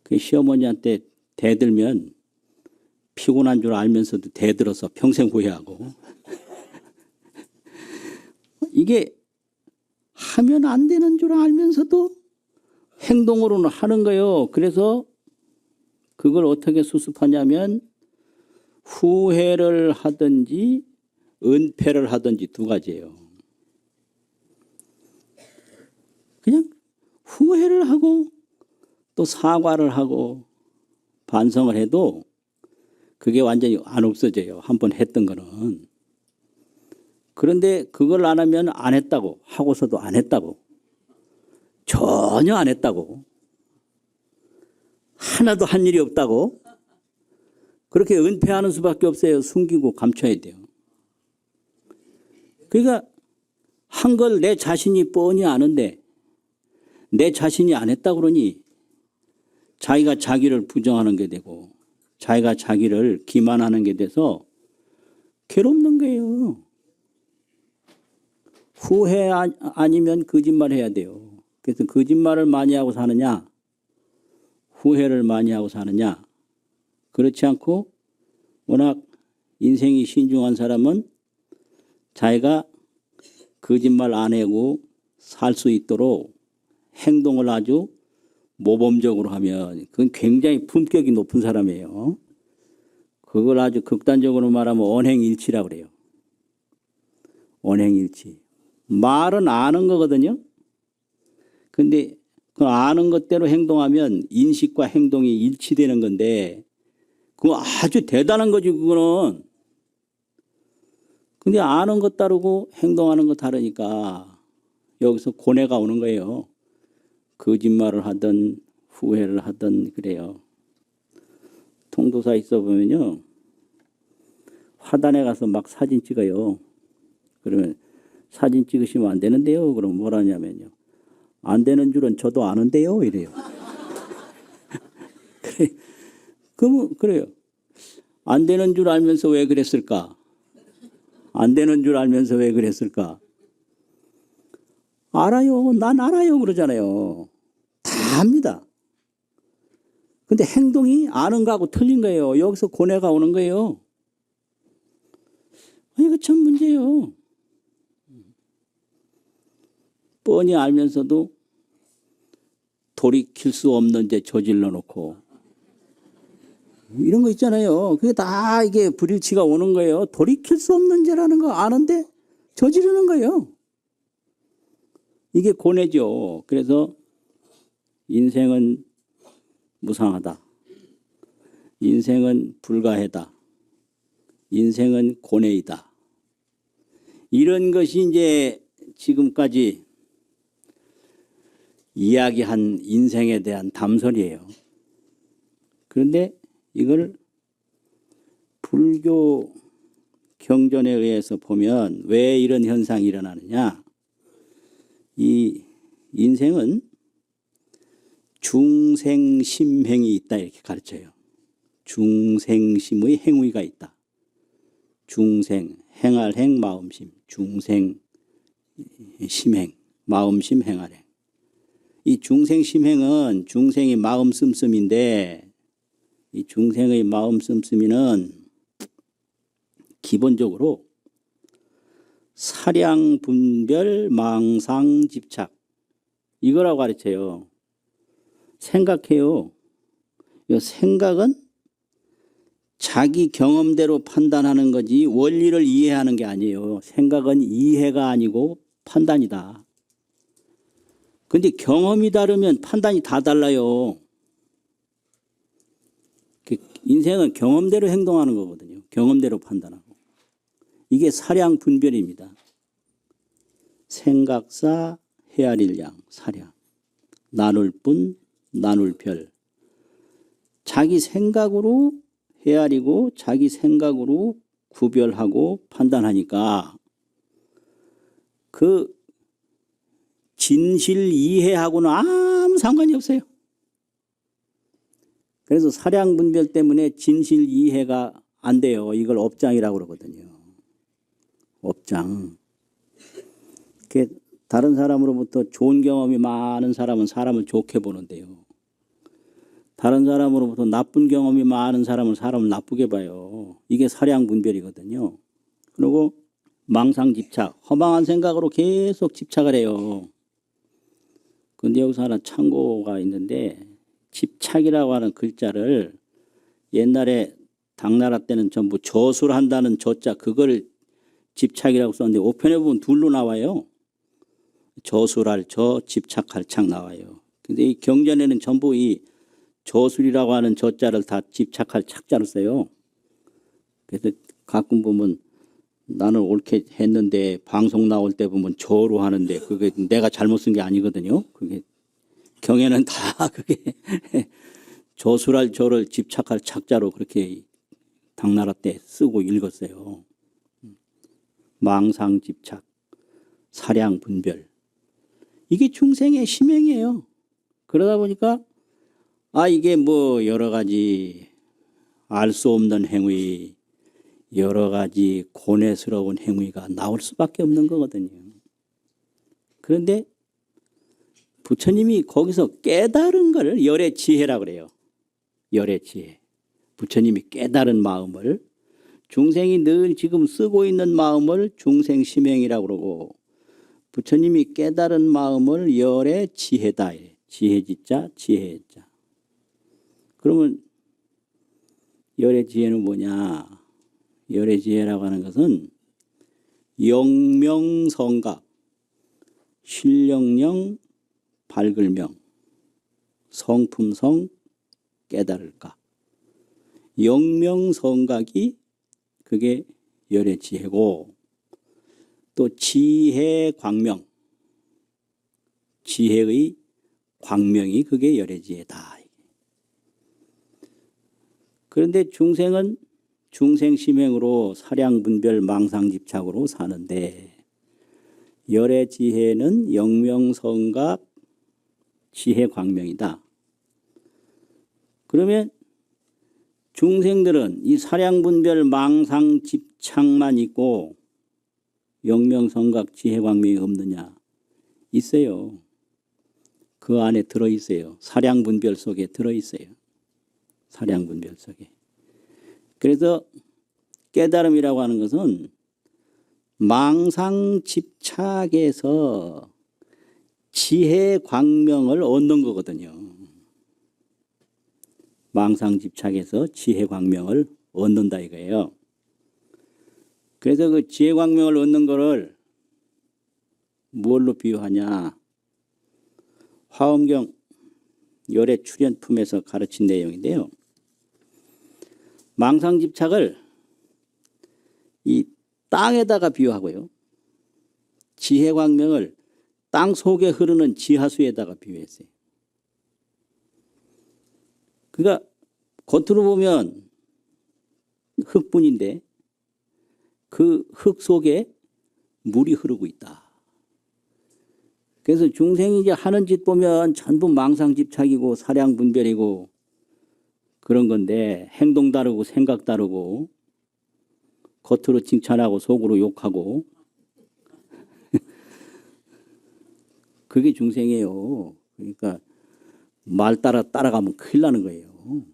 그 시어머니한테 대들면 피곤한 줄 알면서도 대들어서 평생 후회하고. 이게 하면 안 되는 줄 알면서도 행동으로는 하는 거예요. 그래서 그걸 어떻게 수습하냐면 후회를 하든지 은폐를 하든지 두 가지예요. 그냥 후회를 하고 또 사과를 하고 반성을 해도 그게 완전히 안 없어져요. 한번 했던 거는. 그런데 그걸 안 하면 안 했다고, 하고서도 안 했다고, 전혀 안 했다고, 하나도 한 일이 없다고, 그렇게 은폐하는 수밖에 없어요. 숨기고 감춰야 돼요. 그러니까 한 걸 내 자신이 뻔히 아는데 내 자신이 안 했다 그러니 자기가 자기를 부정하는 게 되고 자기가 자기를 기만하는 게 돼서 괴롭는 거예요. 후회 아니면 거짓말 해야 돼요. 그래서 거짓말을 많이 하고 사느냐, 후회를 많이 하고 사느냐. 그렇지 않고 워낙 인생이 신중한 사람은 자기가 거짓말 안 하고 살 수 있도록 행동을 아주 모범적으로 하면 그건 굉장히 품격이 높은 사람이에요. 그걸 아주 극단적으로 말하면 언행일치라고 그래요. 언행일치. 말은 아는 거거든요. 근데 그 아는 것대로 행동하면 인식과 행동이 일치되는 건데 그거 아주 대단한 거지 그거는. 근데 아는 것 다르고 행동하는 것 다르니까 여기서 고뇌가 오는 거예요. 거짓말을 하든 후회를 하든 그래요. 통도사 있어 보면요. 화단에 가서 막 사진 찍어요. 그러면 사진 찍으시면 안 되는데요. 그럼 뭐라냐면요. 안 되는 줄은 저도 아는데요. 이래요. 그래. 그러면 그래요. 안 되는 줄 알면서 왜 그랬을까? 안 되는 줄 알면서 왜 그랬을까? 알아요. 난 알아요. 그러잖아요. 다 압니다. 근데 행동이 아는 거하고 틀린 거예요. 여기서 고뇌가 오는 거예요. 이거 참 문제예요. 뻔히 알면서도 돌이킬 수 없는 죄 저질러 놓고 이런 거 있잖아요. 그게 다 이게 불일치가 오는 거예요. 돌이킬 수 없는 죄라는 거 아는데 저지르는 거예요. 이게 고뇌죠. 그래서 인생은 무상하다. 인생은 불가해다. 인생은 고뇌이다. 이런 것이 이제 지금까지 이야기한 인생에 대한 담설이에요. 그런데 이걸 불교 경전에 의해서 보면 왜 이런 현상이 일어나느냐. 이 인생은 중생심행이 있다 이렇게 가르쳐요. 중생심의 행위가 있다. 중생, 행할 행, 마음심, 중생, 심행, 마음심, 행할 행. 이 중생심행은 중생이 마음 씀씀인데 이 중생의 마음 씀씀이는 기본적으로 사량, 분별, 망상, 집착 이거라고 가르쳐요. 생각해요. 이 생각은 자기 경험대로 판단하는 거지 원리를 이해하는 게 아니에요. 생각은 이해가 아니고 판단이다. 근데 경험이 다르면 판단이 다 달라요. 인생은 경험대로 행동하는 거거든요. 경험대로 판단하고. 이게 사량 분별입니다. 생각사 헤아릴 양 사량. 나눌 분 나눌 별. 자기 생각으로 헤아리고 자기 생각으로 구별하고 판단하니까 그 진실 이해하고는 아무 상관이 없어요. 그래서 사량 분별 때문에 진실 이해가 안 돼요. 이걸 업장이라고 그러거든요. 업장. 다른 사람으로부터 좋은 경험이 많은 사람은 사람을 좋게 보는데요. 다른 사람으로부터 나쁜 경험이 많은 사람은 사람을 나쁘게 봐요. 이게 사량 분별이거든요. 그리고 망상집착, 허망한 생각으로 계속 집착을 해요. 근데 여기서 하나 참고가 있는데 집착이라고 하는 글자를 옛날에 당나라 때는 전부 저술한다는 저자 그걸 집착이라고 썼는데 5편에 보면 둘로 나와요. 저술할 저, 집착할 착 나와요. 근데 이 경전에는 전부 이 저술이라고 하는 저자를 다 집착할 착자로 써요. 그래서 가끔 보면 나는 옳게 했는데 방송 나올 때 보면 저로 하는데 그게 내가 잘못 쓴 게 아니거든요. 그게 경에는 다 그게 저술할 저를 집착할 착자로 그렇게 당나라 때 쓰고 읽었어요. 망상 집착, 사량 분별. 이게 중생의 심행이에요. 그러다 보니까 이게 뭐 여러 가지 알 수 없는 행위, 여러 가지 고뇌스러운 행위가 나올 수밖에 없는 거거든요. 그런데 부처님이 거기서 깨달은 걸 열의 지혜라고 그래요. 열의 지혜. 부처님이 깨달은 마음을 중생이 늘 지금 쓰고 있는 마음을 중생심행이라고 그러고 부처님이 깨달은 마음을 열의 지혜다. 지혜지자 지혜자. 그러면 열의 지혜는 뭐냐? 열의 지혜라고 하는 것은 영명성각, 신령령, 밝을명, 성품성, 깨달을까. 영명성각이 그게 열의 지혜고 또 지혜 광명, 지혜의 광명이 그게 열의 지혜다. 그런데 중생은 중생심행으로 사량분별 망상집착으로 사는데 열의 지혜는 영명성각 지혜 광명이다. 그러면 중생들은 이 사량분별 망상집착만 있고 영명성각 지혜 광명이 없느냐? 있어요. 그 안에 들어있어요. 사량분별 속에 들어있어요. 사량분별 속에. 그래서 깨달음이라고 하는 것은 망상집착에서 지혜 광명을 얻는 거거든요. 망상집착에서 지혜 광명을 얻는다 이거예요. 그래서 그 지혜 광명을 얻는 거를 무엇로 비유하냐? 화엄경 열의 출현품에서 가르친 내용인데요. 망상집착을 이 땅에다가 비유하고요. 지혜광명을 땅 속에 흐르는 지하수에다가 비유했어요. 그러니까 겉으로 보면 흙뿐인데 그 흙 속에 물이 흐르고 있다. 그래서 중생이 이제 하는 짓 보면 전부 망상집착이고 사량분별이고 그런 건데 행동 다르고 생각 다르고 겉으로 칭찬하고 속으로 욕하고 그게 중생이에요. 그러니까 말 따라가면 큰일 나는 거예요.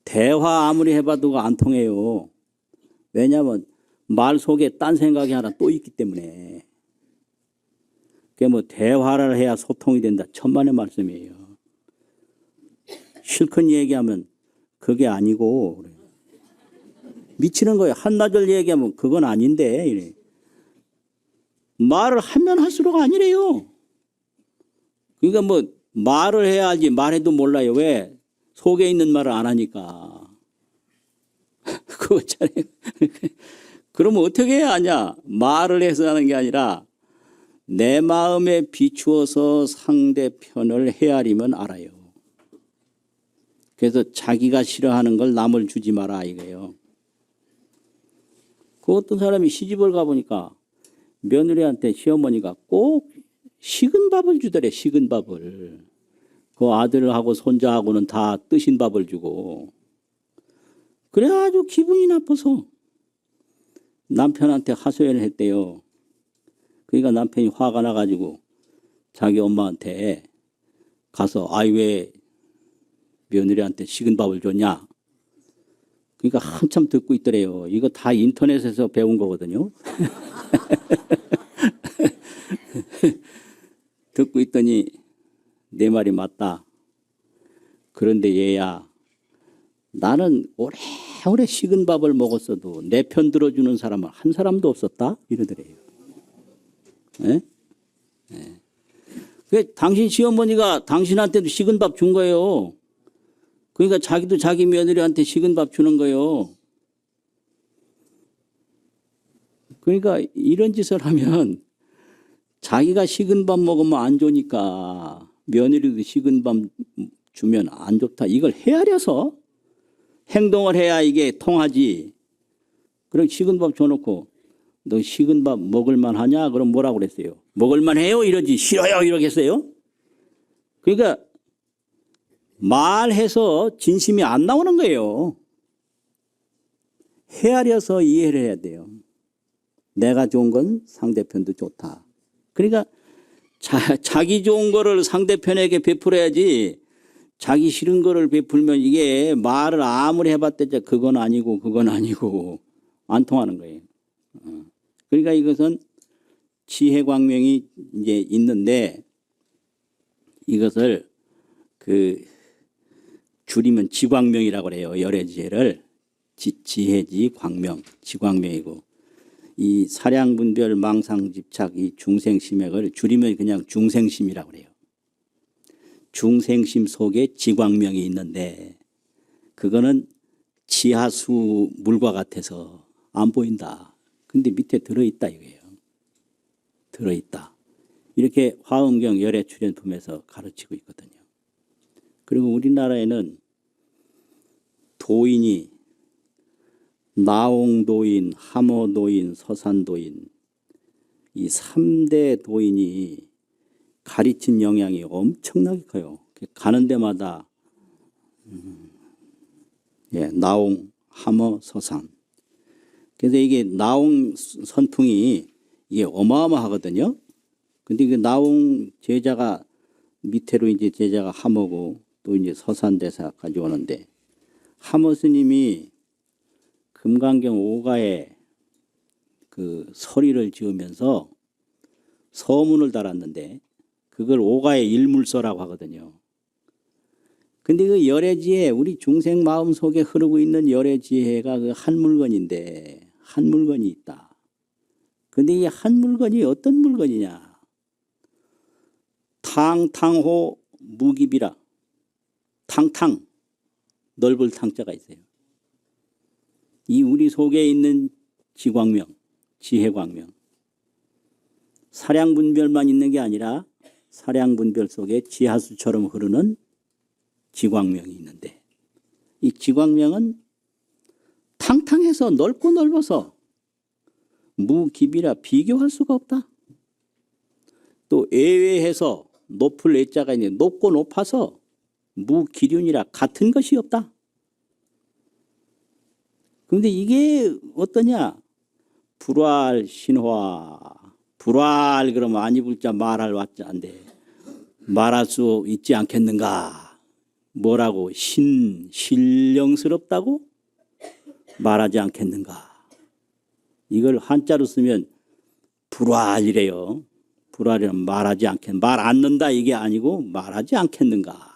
대화 아무리 해봐도 안 통해요. 왜냐하면 말 속에 딴 생각이 하나 또 있기 때문에. 그게 뭐 대화를 해야 소통이 된다. 천만의 말씀이에요. 실컷 얘기하면 그게 아니고 미치는 거예요. 한나절 얘기하면 그건 아닌데 이래. 말을 하면 할수록 아니래요. 그러니까 뭐 말을 해야지 말해도 몰라요. 왜? 속에 있는 말을 안 하니까. 그거잖아요. 그러면 어떻게 해야 하냐? 말을 해서 하는 게 아니라 내 마음에 비추어서 상대편을 헤아리면 알아요. 그래서 자기가 싫어하는 걸 남을 주지 마라 이거예요. 그 어떤 사람이 시집을 가보니까 며느리한테 시어머니가 꼭 식은 밥을 주더래. 식은 밥을. 그 아들하고 손자하고는 다 뜨신 밥을 주고. 그래 아주 기분이 나빠서 남편한테 하소연을 했대요. 그러니까 남편이 화가 나가지고 자기 엄마한테 가서 왜 며느리한테 식은 밥을 줬냐. 그러니까 한참 듣고 있더래요. 이거 다 인터넷에서 배운 거거든요. 듣고 있더니 내 말이 맞다. 그런데 얘야 나는 오래오래 식은 밥을 먹었어도 내 편 들어주는 사람은 한 사람도 없었다 이러더래요. 예? 예. 그 당신 시어머니가 당신한테도 식은 밥 준 거예요. 그러니까 자기도 자기 며느리한테 식은 밥 주는 거예요. 그러니까 이런 짓을 하면 자기가 식은 밥 먹으면 안 좋으니까 며느리도 식은 밥 주면 안 좋다. 이걸 헤아려서 행동을 해야 이게 통하지. 그럼 식은 밥 줘놓고 너 식은 밥 먹을만 하냐? 그럼 뭐라고 그랬어요? 먹을만 해요? 이러지. 싫어요? 이러겠어요? 그러니까 말해서 진심이 안 나오는 거예요. 헤아려서 이해를 해야 돼요. 내가 좋은 건 상대편도 좋다. 그러니까 자기 좋은 거를 상대편에게 베풀어야지 자기 싫은 거를 베풀면 이게 말을 아무리 해봤자 그건 아니고 안 통하는 거예요. 그러니까 이것은 지혜광명이 이제 있는데 이것을 줄이면 지광명이라고 그래요. 열애지혜를 지혜지 광명, 지광명이고 이 사량분별 망상집착 이 중생심액을 줄이면 그냥 중생심이라고 그래요. 중생심 속에 지광명이 있는데 그거는 지하수 물과 같아서 안 보인다. 근데 밑에 들어있다 이거예요. 들어있다. 이렇게 화엄경 열애출연품에서 가르치고 있거든요. 그리고 우리나라에는 도인이 나옹도인, 함어도인, 서산도인 이 3대 도인이 가르친 영향이 엄청나게 커요. 가는 데마다 나옹, 함어, 서산. 그래서 이게 나옹 선풍이 이게 어마어마하거든요. 근데 그 나옹 제자가 밑으로 이제 제자가 함어고 또 이제 서산 대사까지 오는데 함어 스님이 금강경 5가에 그 서리를 지으면서 서문을 달았는데 그걸 5가의 일물서라고 하거든요. 근데 그 열애지혜 우리 중생 마음 속에 흐르고 있는 열애지혜가 그 한 물건인데 한 물건이 있다. 근데 이 한 물건이 어떤 물건이냐. 탕탕호 무기비라. 탕탕 넓을 탕자가 있어요. 이 우리 속에 있는 지광명, 지혜광명. 사량분별만 있는 게 아니라 사량분별 속에 지하수처럼 흐르는 지광명이 있는데 이 지광명은 탕탕해서 넓고 넓어서 무기비라 비교할 수가 없다. 또 애외해서 높을 애자가 있는데 높고 높아서 무기륜이라 같은 것이 없다. 그런데 이게 어떠냐? 불활 신화. 불활 그러면 안 입을 자 말할 왔자인데 말할 수 있지 않겠는가? 뭐라고? 신령스럽다고 말하지 않겠는가? 이걸 한자로 쓰면 불활이래요. 불활이란 말하지 않겠, 말 않는다 이게 아니고 말하지 않겠는가?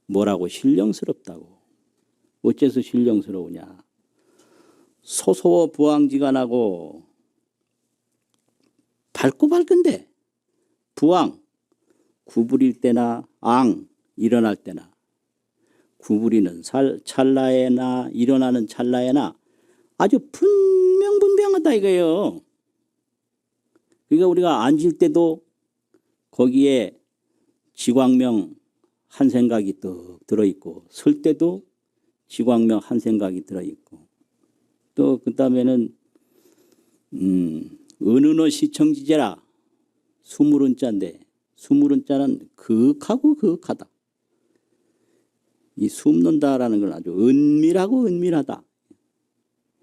뭐라고? 신령스럽다고. 어째서 신령스러우냐? 소소어 부항지간하고 밝고 밝은데 부항 구부릴 때나 앙 일어날 때나 구부리는 찰나에나 일어나는 찰나에나 아주 분명분명하다 이거예요. 그러니까 우리가 앉을 때도 거기에 지광명 한 생각이 또 들어있고 설 때도 지광명 한 생각이 들어있고 또 그 다음에는 은은어 시청지제라 수물은자인데 수물은자는 그윽하고 그윽하다. 이 숨는다라는 건 아주 은밀하고 은밀하다.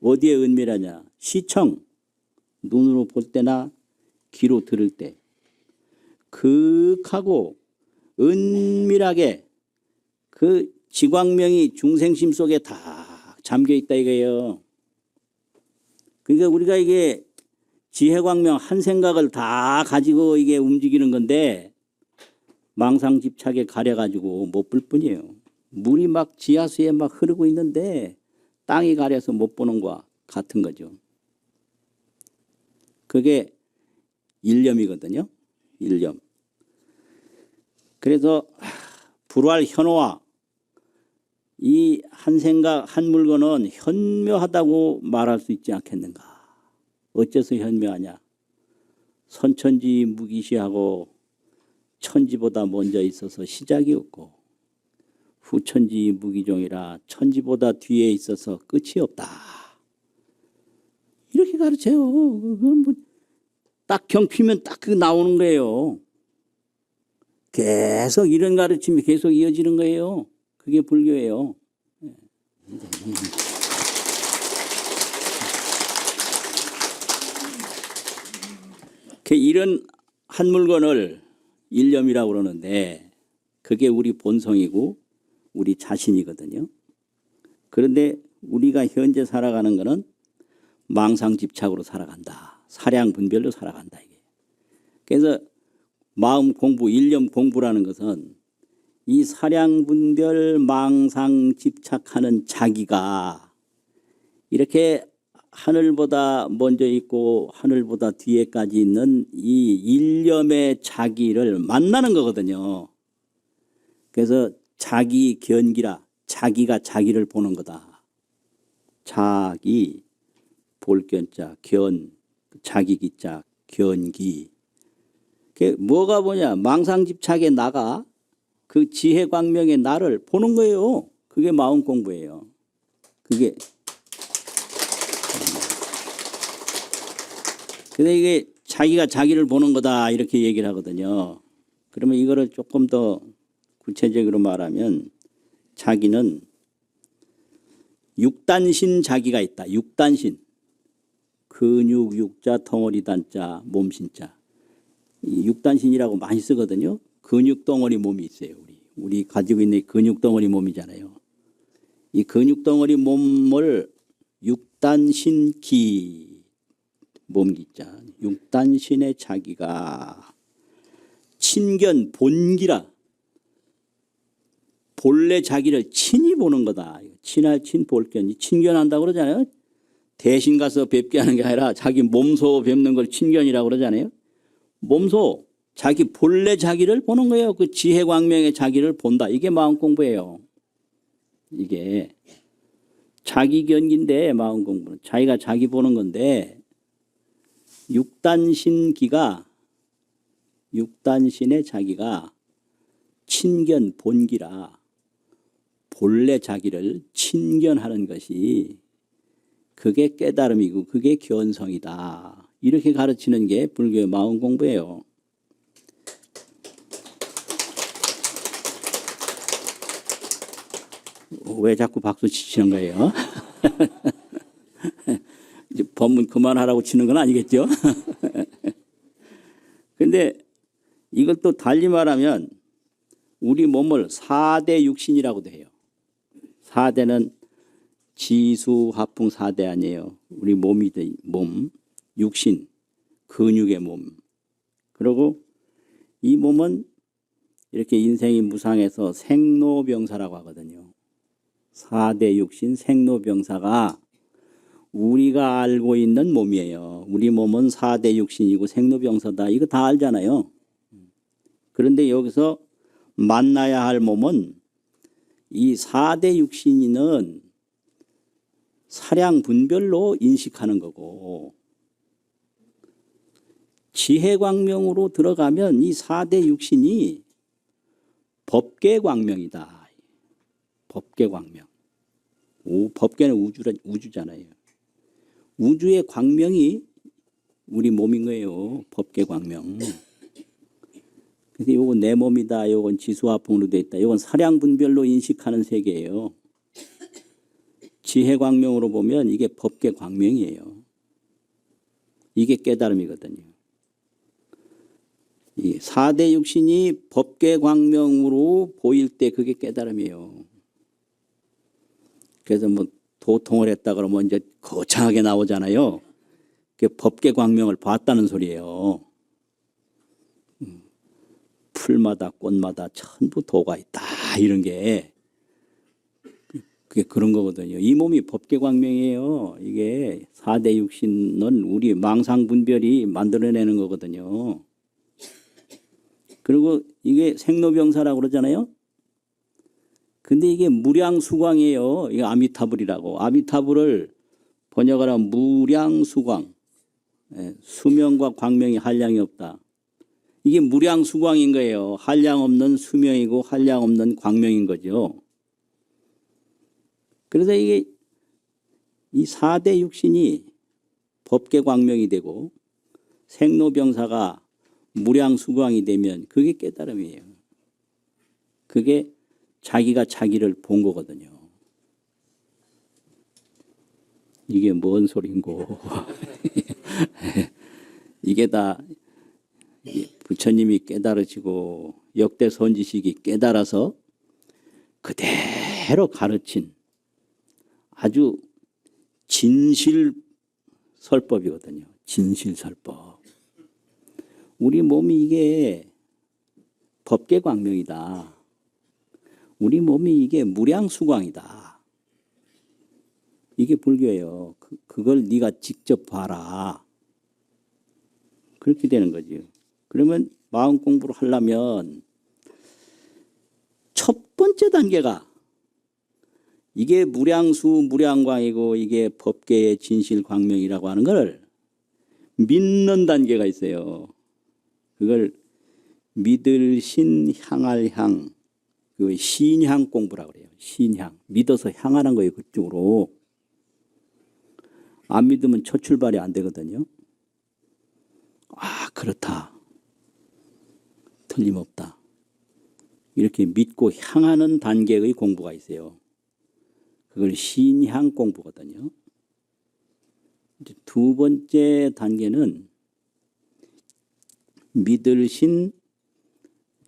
어디에 은밀하냐? 시청 눈으로 볼 때나 귀로 들을 때 그윽하고 은밀하게 그 지광명이 중생심 속에 다 잠겨 있다 이거예요. 그러니까 우리가 이게 지혜광명 한 생각을 다 가지고 이게 움직이는 건데 망상집착에 가려가지고 못 볼 뿐이에요. 물이 막 지하수에 막 흐르고 있는데 땅이 가려서 못 보는 거와 같은 거죠. 그게 일념이거든요. 일념. 그래서 불활 현호화, 이 한 생각 한 물건은 현묘하다고 말할 수 있지 않겠는가. 어째서 현묘하냐. 선천지 무기시하고 천지보다 먼저 있어서 시작이 없고 후천지 무기종이라 천지보다 뒤에 있어서 끝이 없다. 이렇게 가르쳐요. 그건 뭐 딱 경피면 딱 그 나오는 거예요. 계속 이런 가르침이 계속 이어지는 거예요. 그게 불교예요. 이런 한 물건을 일념이라고 그러는데 그게 우리 본성이고 우리 자신이거든요. 그런데 우리가 현재 살아가는 거는 망상집착으로 살아간다. 사량분별로 살아간다. 이게. 그래서 마음 공부, 일념 공부라는 것은 이 사량분별 망상집착하는 자기가 이렇게 하늘보다 먼저 있고 하늘보다 뒤에까지 있는 이 일념의 자기를 만나는 거거든요. 그래서 자기 견기라, 자기가 자기를 보는 거다. 자기, 볼견자, 견, 자기 기자, 견기. 그게 뭐가 뭐냐? 망상집착의 나가 그 지혜광명의 나를 보는 거예요. 그게 마음 공부예요. 그게. 근데 이게 자기가 자기를 보는 거다 이렇게 얘기를 하거든요. 그러면 이거를 조금 더 구체적으로 말하면 자기는 육단신 자기가 있다. 육단신. 근육, 육자, 덩어리, 단자, 몸신자. 이 육단신이라고 많이 쓰거든요. 근육 덩어리 몸이 있어요. 우리 가지고 있는 근육 덩어리 몸이잖아요. 이 근육 덩어리 몸을 육단신기. 몸기자. 육단신의 자기가 친견 본기라. 본래 자기를 친히 보는 거다. 친할 친 볼견. 친견한다고 그러잖아요. 대신 가서 뵙게 하는 게 아니라 자기 몸소 뵙는 걸 친견이라고 그러잖아요. 몸소 자기 본래 자기를 보는 거예요. 그 지혜광명의 자기를 본다. 이게 마음 공부예요. 이게 자기 견기인데 마음 공부는 자기가 자기 보는 건데 육단신기가 육단신의 자기가 친견 본기라 본래 자기를 친견하는 것이 그게 깨달음이고 그게 견성이다. 이렇게 가르치는 게 불교의 마음 공부예요. 왜 자꾸 박수 치시는 거예요? 이제 법문 그만하라고 치는 건 아니겠죠? 근데 이걸 또 달리 말하면 우리 몸을 4대 육신이라고도 해요. 4대는 지수, 화풍 4대 아니에요. 우리 몸이 몸, 육신, 근육의 몸. 그리고 이 몸은 이렇게 인생이 무상해서 생로병사라고 하거든요. 4대 육신 생로병사가 우리가 알고 있는 몸이에요. 우리 몸은 4대 육신이고 생로병사다. 이거 다 알잖아요. 그런데 여기서 만나야 할 몸은 이 4대 육신은 사량분별로 인식하는 거고 지혜광명으로 들어가면 이 4대 육신이 법계광명이다. 법계광명. 법계는 우주잖아요. 우주의 광명이 우리 몸인 거예요. 법계광명. 그래서 이건 내 몸이다. 이건 지수화풍으로 되어 있다. 이건 사량분별로 인식하는 세계예요. 지혜광명으로 보면 이게 법계광명이에요. 이게 깨달음이거든요. 이 4대 육신이 법계광명으로 보일 때 그게 깨달음이에요. 그래서 뭐 도통을 했다 그러면 이제 거창하게 나오잖아요. 그게 법계광명을 봤다는 소리예요. 풀마다 꽃마다 전부 도가 있다. 이런 게 그게 그런 거거든요. 이 몸이 법계광명이에요. 이게 4대 육신은 우리 망상분별이 만들어내는 거거든요. 그리고 이게 생로병사라고 그러잖아요. 근데 이게 무량수광이에요. 이게 아미타불이라고. 아미타불을 번역하면 무량수광. 수명과 광명이 한량이 없다. 이게 무량수광인 거예요. 한량 없는 수명이고 한량 없는 광명인 거죠. 그래서 이게 이 4대 육신이 법계광명이 되고 생로병사가 무량수광이 되면 그게 깨달음이에요. 그게 자기가 자기를 본 거거든요. 이게 뭔 소린고. 이게 다 부처님이 깨달으시고 역대 선지식이 깨달아서 그대로 가르친 아주 진실설법이거든요. 진실설법. 우리 몸이 이게 법계광명이다. 우리 몸이 이게 무량수광이다. 이게 불교예요. 그걸 네가 직접 봐라. 그렇게 되는 거죠. 그러면 마음 공부를 하려면 첫 번째 단계가 이게 무량수 무량광이고 이게 법계의 진실광명이라고 하는 걸 믿는 단계가 있어요. 그걸 믿을 신 향할 향, 그 신향 공부라고 그래요. 신향. 믿어서 향하는 거예요. 그쪽으로. 안 믿으면 첫 출발이 안 되거든요. 아, 그렇다. 틀림없다. 이렇게 믿고 향하는 단계의 공부가 있어요. 그걸 신향 공부거든요. 이제 두 번째 단계는 믿을 신,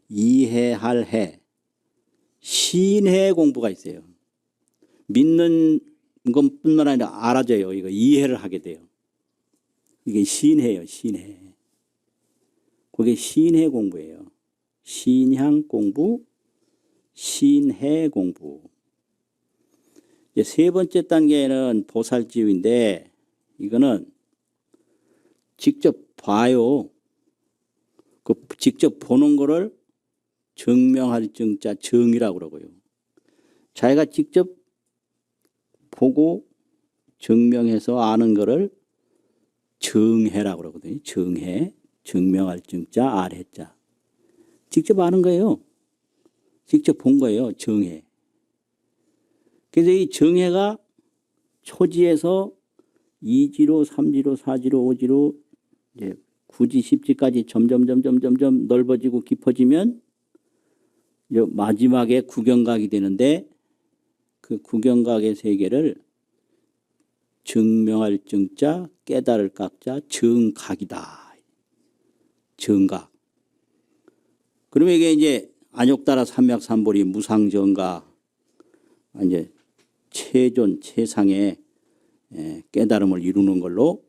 이해할 해, 신해 공부가 있어요. 믿는 것뿐만 아니라 알아져요. 이거 이해를 하게 돼요. 이게 신해예요. 신해. 그게 신해 공부예요. 신향 공부, 신해 공부. 이제 세 번째 단계는 보살지유인데 이거는 직접 봐요. 그 직접 보는 거를 정명할 정자 정이라고 그러고요. 자기가 직접 보고 정명해서 아는 거를 정해라고 그러거든요. 정해, 정명할 정자, 아래자. 직접 아는 거예요. 직접 본 거예요. 정해. 그래서 이 정해가 초지에서 2지로, 3지로, 4지로, 5지로 이제 9지, 10지까지 점점 넓어지고 깊어지면 이제 마지막에 구경각이 되는데 그 구경각의 세계를 정명할 정자, 깨달을 각자, 정각이다. 정각. 그러면 이게 이제 안욕따라 삼맥삼보리 무상정각, 이제 최존, 최상의 깨달음을 이루는 걸로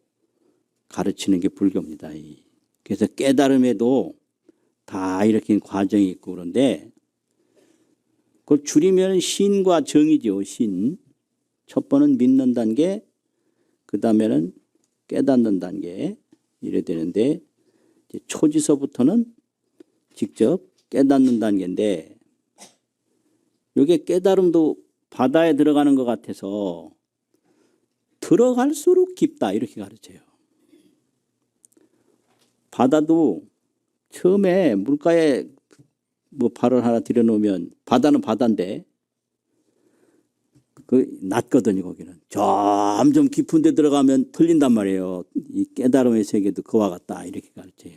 가르치는 게 불교입니다. 그래서 깨달음에도 다 이렇게 과정이 있고 그런데 그걸 줄이면 신과 정이죠. 신. 첫 번은 믿는 단계, 그 다음에는 깨닫는 단계 이래 되는데 이제 초지서부터는 직접 깨닫는 단계인데 이게 깨달음도 바다에 들어가는 것 같아서 들어갈수록 깊다 이렇게 가르쳐요. 바다도 처음에 물가에 뭐 발을 하나 들여놓으면 바다는 바다인데 그 낮거든요. 거기는 점점 깊은 데 들어가면 틀린단 말이에요. 이 깨달음의 세계도 그와 같다 이렇게 가르쳐요.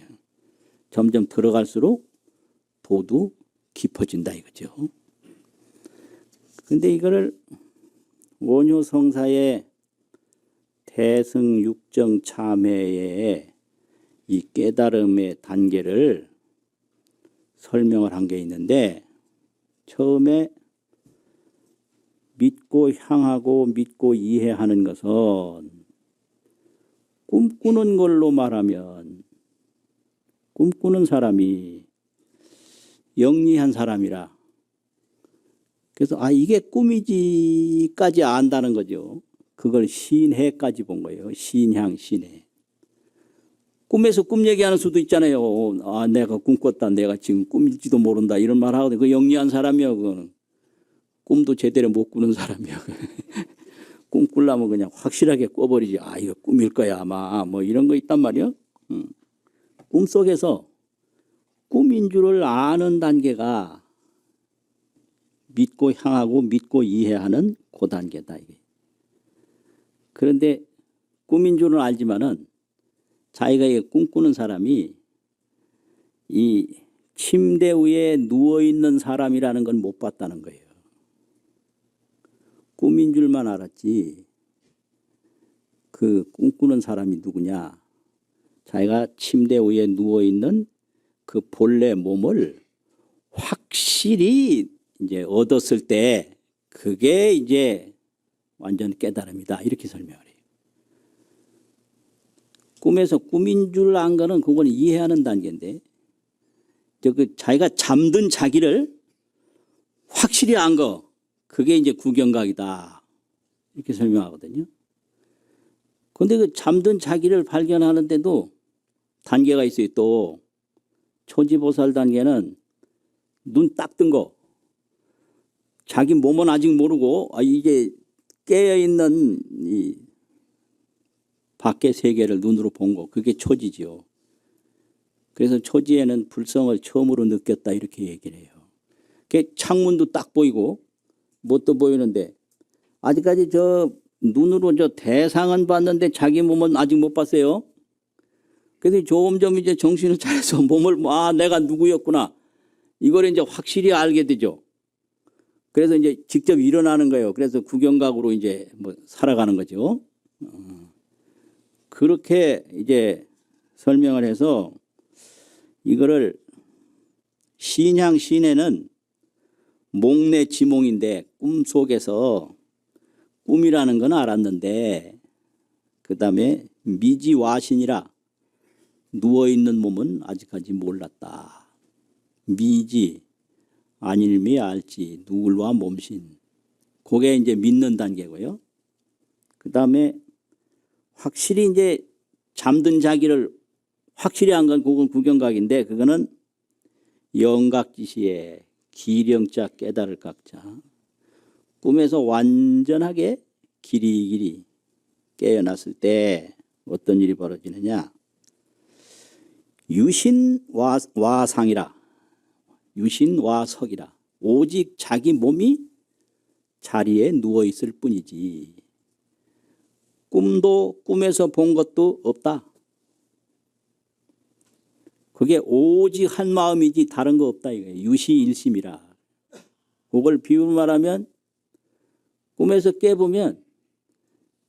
점점 들어갈수록 도도 깊어진다 이거죠. 근데 이거를 원효성사의 대승육정참회에 이 깨달음의 단계를 설명을 한 게 있는데 처음에 믿고 향하고 믿고 이해하는 것은 꿈꾸는 걸로 말하면 꿈꾸는 사람이 영리한 사람이라 그래서 이게 꿈이지까지 안다는 거죠. 그걸 신해까지 본 거예요. 신향, 신해. 꿈에서 꿈 얘기하는 수도 있잖아요. 내가 꿈 꿨다. 내가 지금 꿈일지도 모른다. 이런 말 하거든요. 그 영리한 사람이요. 그거는. 꿈도 제대로 못 꾸는 사람이요. 꿈 꾸려면 그냥 확실하게 꿔버리지. 이거 꿈일 거야 아마. 뭐 이런 거 있단 말이요. 꿈속에서 꿈인 줄을 아는 단계가 믿고 향하고 믿고 이해하는 그 단계다. 이게. 그런데 꿈인 줄은 알지만은 자기가 이게 꿈꾸는 사람이 이 침대 위에 누워있는 사람이라는 건 못 봤다는 거예요. 꿈인 줄만 알았지 그 꿈꾸는 사람이 누구냐. 자기가 침대 위에 누워있는 그 본래 몸을 확실히 이제 얻었을 때 그게 이제 완전 깨달음이다. 이렇게 설명을 해요. 꿈에서 꿈인 줄 안 거는 그건 이해하는 단계인데 자기가 잠든 자기를 확실히 안 거 그게 이제 구경각이다. 이렇게 설명하거든요. 그런데 그 잠든 자기를 발견하는데도 단계가 있어요. 또 초지보살 단계는 눈 딱 뜬 거. 자기 몸은 아직 모르고 이게 깨어있는 이 밖의 세계를 눈으로 본 거. 그게 초지죠. 그래서 초지에는 불성을 처음으로 느꼈다 이렇게 얘기를 해요. 창문도 딱 보이고 뭣도 보이는데 아직까지 저 눈으로 저 대상은 봤는데 자기 몸은 아직 못 봤어요. 그래서 점점 이제 정신을 차려서 몸을 내가 누구였구나. 이걸 이제 확실히 알게 되죠. 그래서 이제 직접 일어나는 거예요. 그래서 구경각으로 이제 살아가는 거죠. 그렇게 이제 설명을 해서 이거를 신향 신해는 목내 지몽인데 꿈속에서 꿈이라는 건 알았는데 그 다음에 미지와신이라 누워있는 몸은 아직까지 몰랐다. 미지 안일미 알지 누굴와 몸신 그게 이제 믿는 단계고요. 그 다음에 확실히 이제 잠든 자기를 확실히 안 건 그건 구경각인데 그거는 영각지시에 기령자 깨달을 각자 꿈에서 완전하게 길이길이 깨어났을 때 어떤 일이 벌어지느냐. 유신와상이라 유신와석이라 오직 자기 몸이 자리에 누워있을 뿐이지 꿈도 꿈에서 본 것도 없다. 그게 오직 한 마음이지 다른 거 없다. 이거예요. 유시일심이라. 그걸 비유로 말하면 꿈에서 깨보면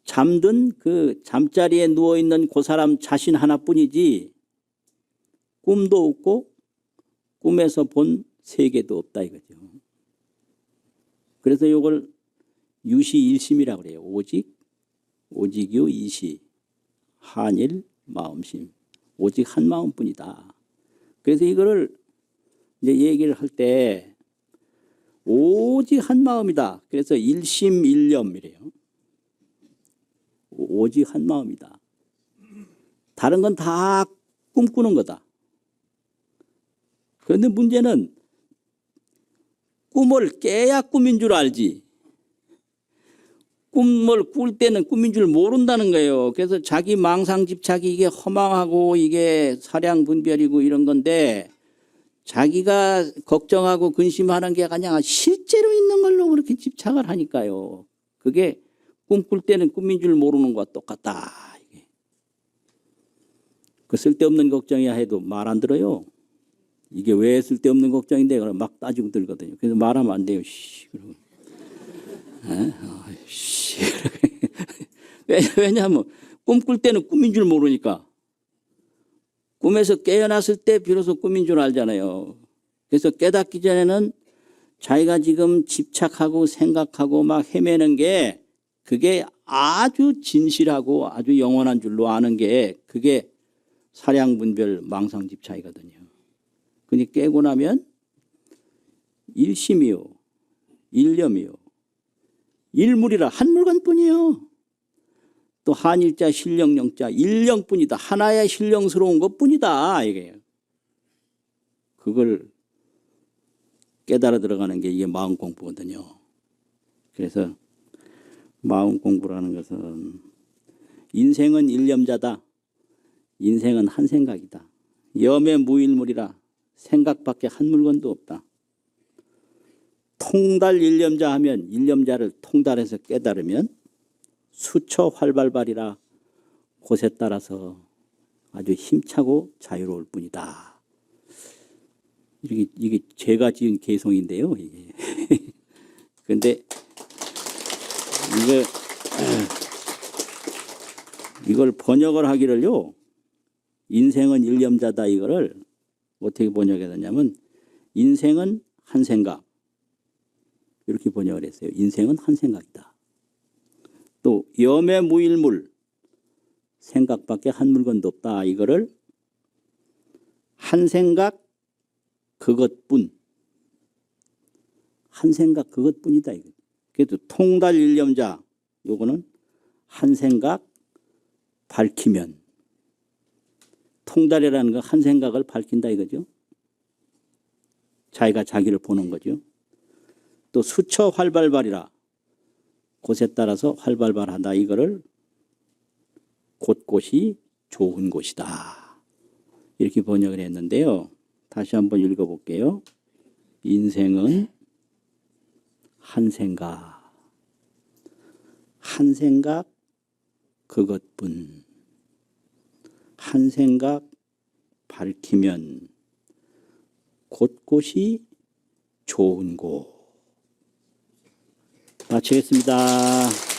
잠든 그 잠자리에 누워있는 그 사람 자신 하나뿐이지 꿈도 없고 꿈에서 본 세계도 없다 이거죠. 그래서 이걸 유시일심이라고 그래요. 오직유 이시 한일 마음심 오직 한 마음뿐이다. 그래서 이거를 이제 얘기를 할 때 오직 한 마음이다. 그래서 일심일념이래요. 오직 한 마음이다. 다른 건 다 꿈꾸는 거다. 그런데 문제는 꿈을 깨야 꿈인 줄 알지. 꿈을 꿀 때는 꿈인 줄 모른다는 거예요. 그래서 자기 망상집착이 이게 허망하고 이게 사량분별이고 이런 건데 자기가 걱정하고 근심하는 게 그냥 실제로 있는 걸로 그렇게 집착을 하니까요. 그게 꿈꿀 때는 꿈인 줄 모르는 것과 똑같다. 이게. 그 쓸데없는 걱정이야 해도 말 안 들어요. 이게 왜 쓸데없는 걱정인데 그럼 막 따지고 들거든요. 그래서 말하면 안 돼요. 그러고. 왜냐하면 꿈꿀 때는 꿈인 줄 모르니까 꿈에서 깨어났을 때 비로소 꿈인 줄 알잖아요. 그래서 깨닫기 전에는 자기가 지금 집착하고 생각하고 막 헤매는 게 그게 아주 진실하고 아주 영원한 줄로 아는 게 그게 사량분별 망상집착이거든요. 근데 깨고 나면 일심이요. 일념이요. 일물이라 한 물건뿐이요. 또 한일자 신령령자 일령뿐이다. 하나의 신령스러운 것뿐이다. 이게 그걸 깨달아 들어가는 게 이게 마음 공부거든요. 그래서 마음 공부라는 것은 인생은 일념자다. 인생은 한 생각이다. 염의 무일물이라 생각밖에 한 물건도 없다. 통달 일념자 하면 일념자를 통달해서 깨달으면 수처 활발발이라 곳에 따라서 아주 힘차고 자유로울 뿐이다. 이게 제가 지은 개성인데요. 그런데 이걸 번역을 하기를요. 인생은 일념자다 이거를 어떻게 번역했냐면 인생은 한 생각 이렇게 번역을 했어요. 인생은 한 생각이다. 또 염의 무일물 생각밖에 한 물건도 없다. 이거를 한 생각 그것뿐 한 생각 그것뿐이다. 그래도 통달 일념자 요거는 한 생각 밝히면 통달이라는 건 한 생각을 밝힌다 이거죠. 자기가 자기를 보는 거죠. 또 수처 활발발이라 곳에 따라서 활발발하다 이거를 곳곳이 좋은 곳이다. 이렇게 번역을 했는데요. 다시 한번 읽어볼게요. 인생은 한 생각, 한 생각 그것뿐, 한 생각 밝히면 곳곳이 좋은 곳. 마치겠습니다.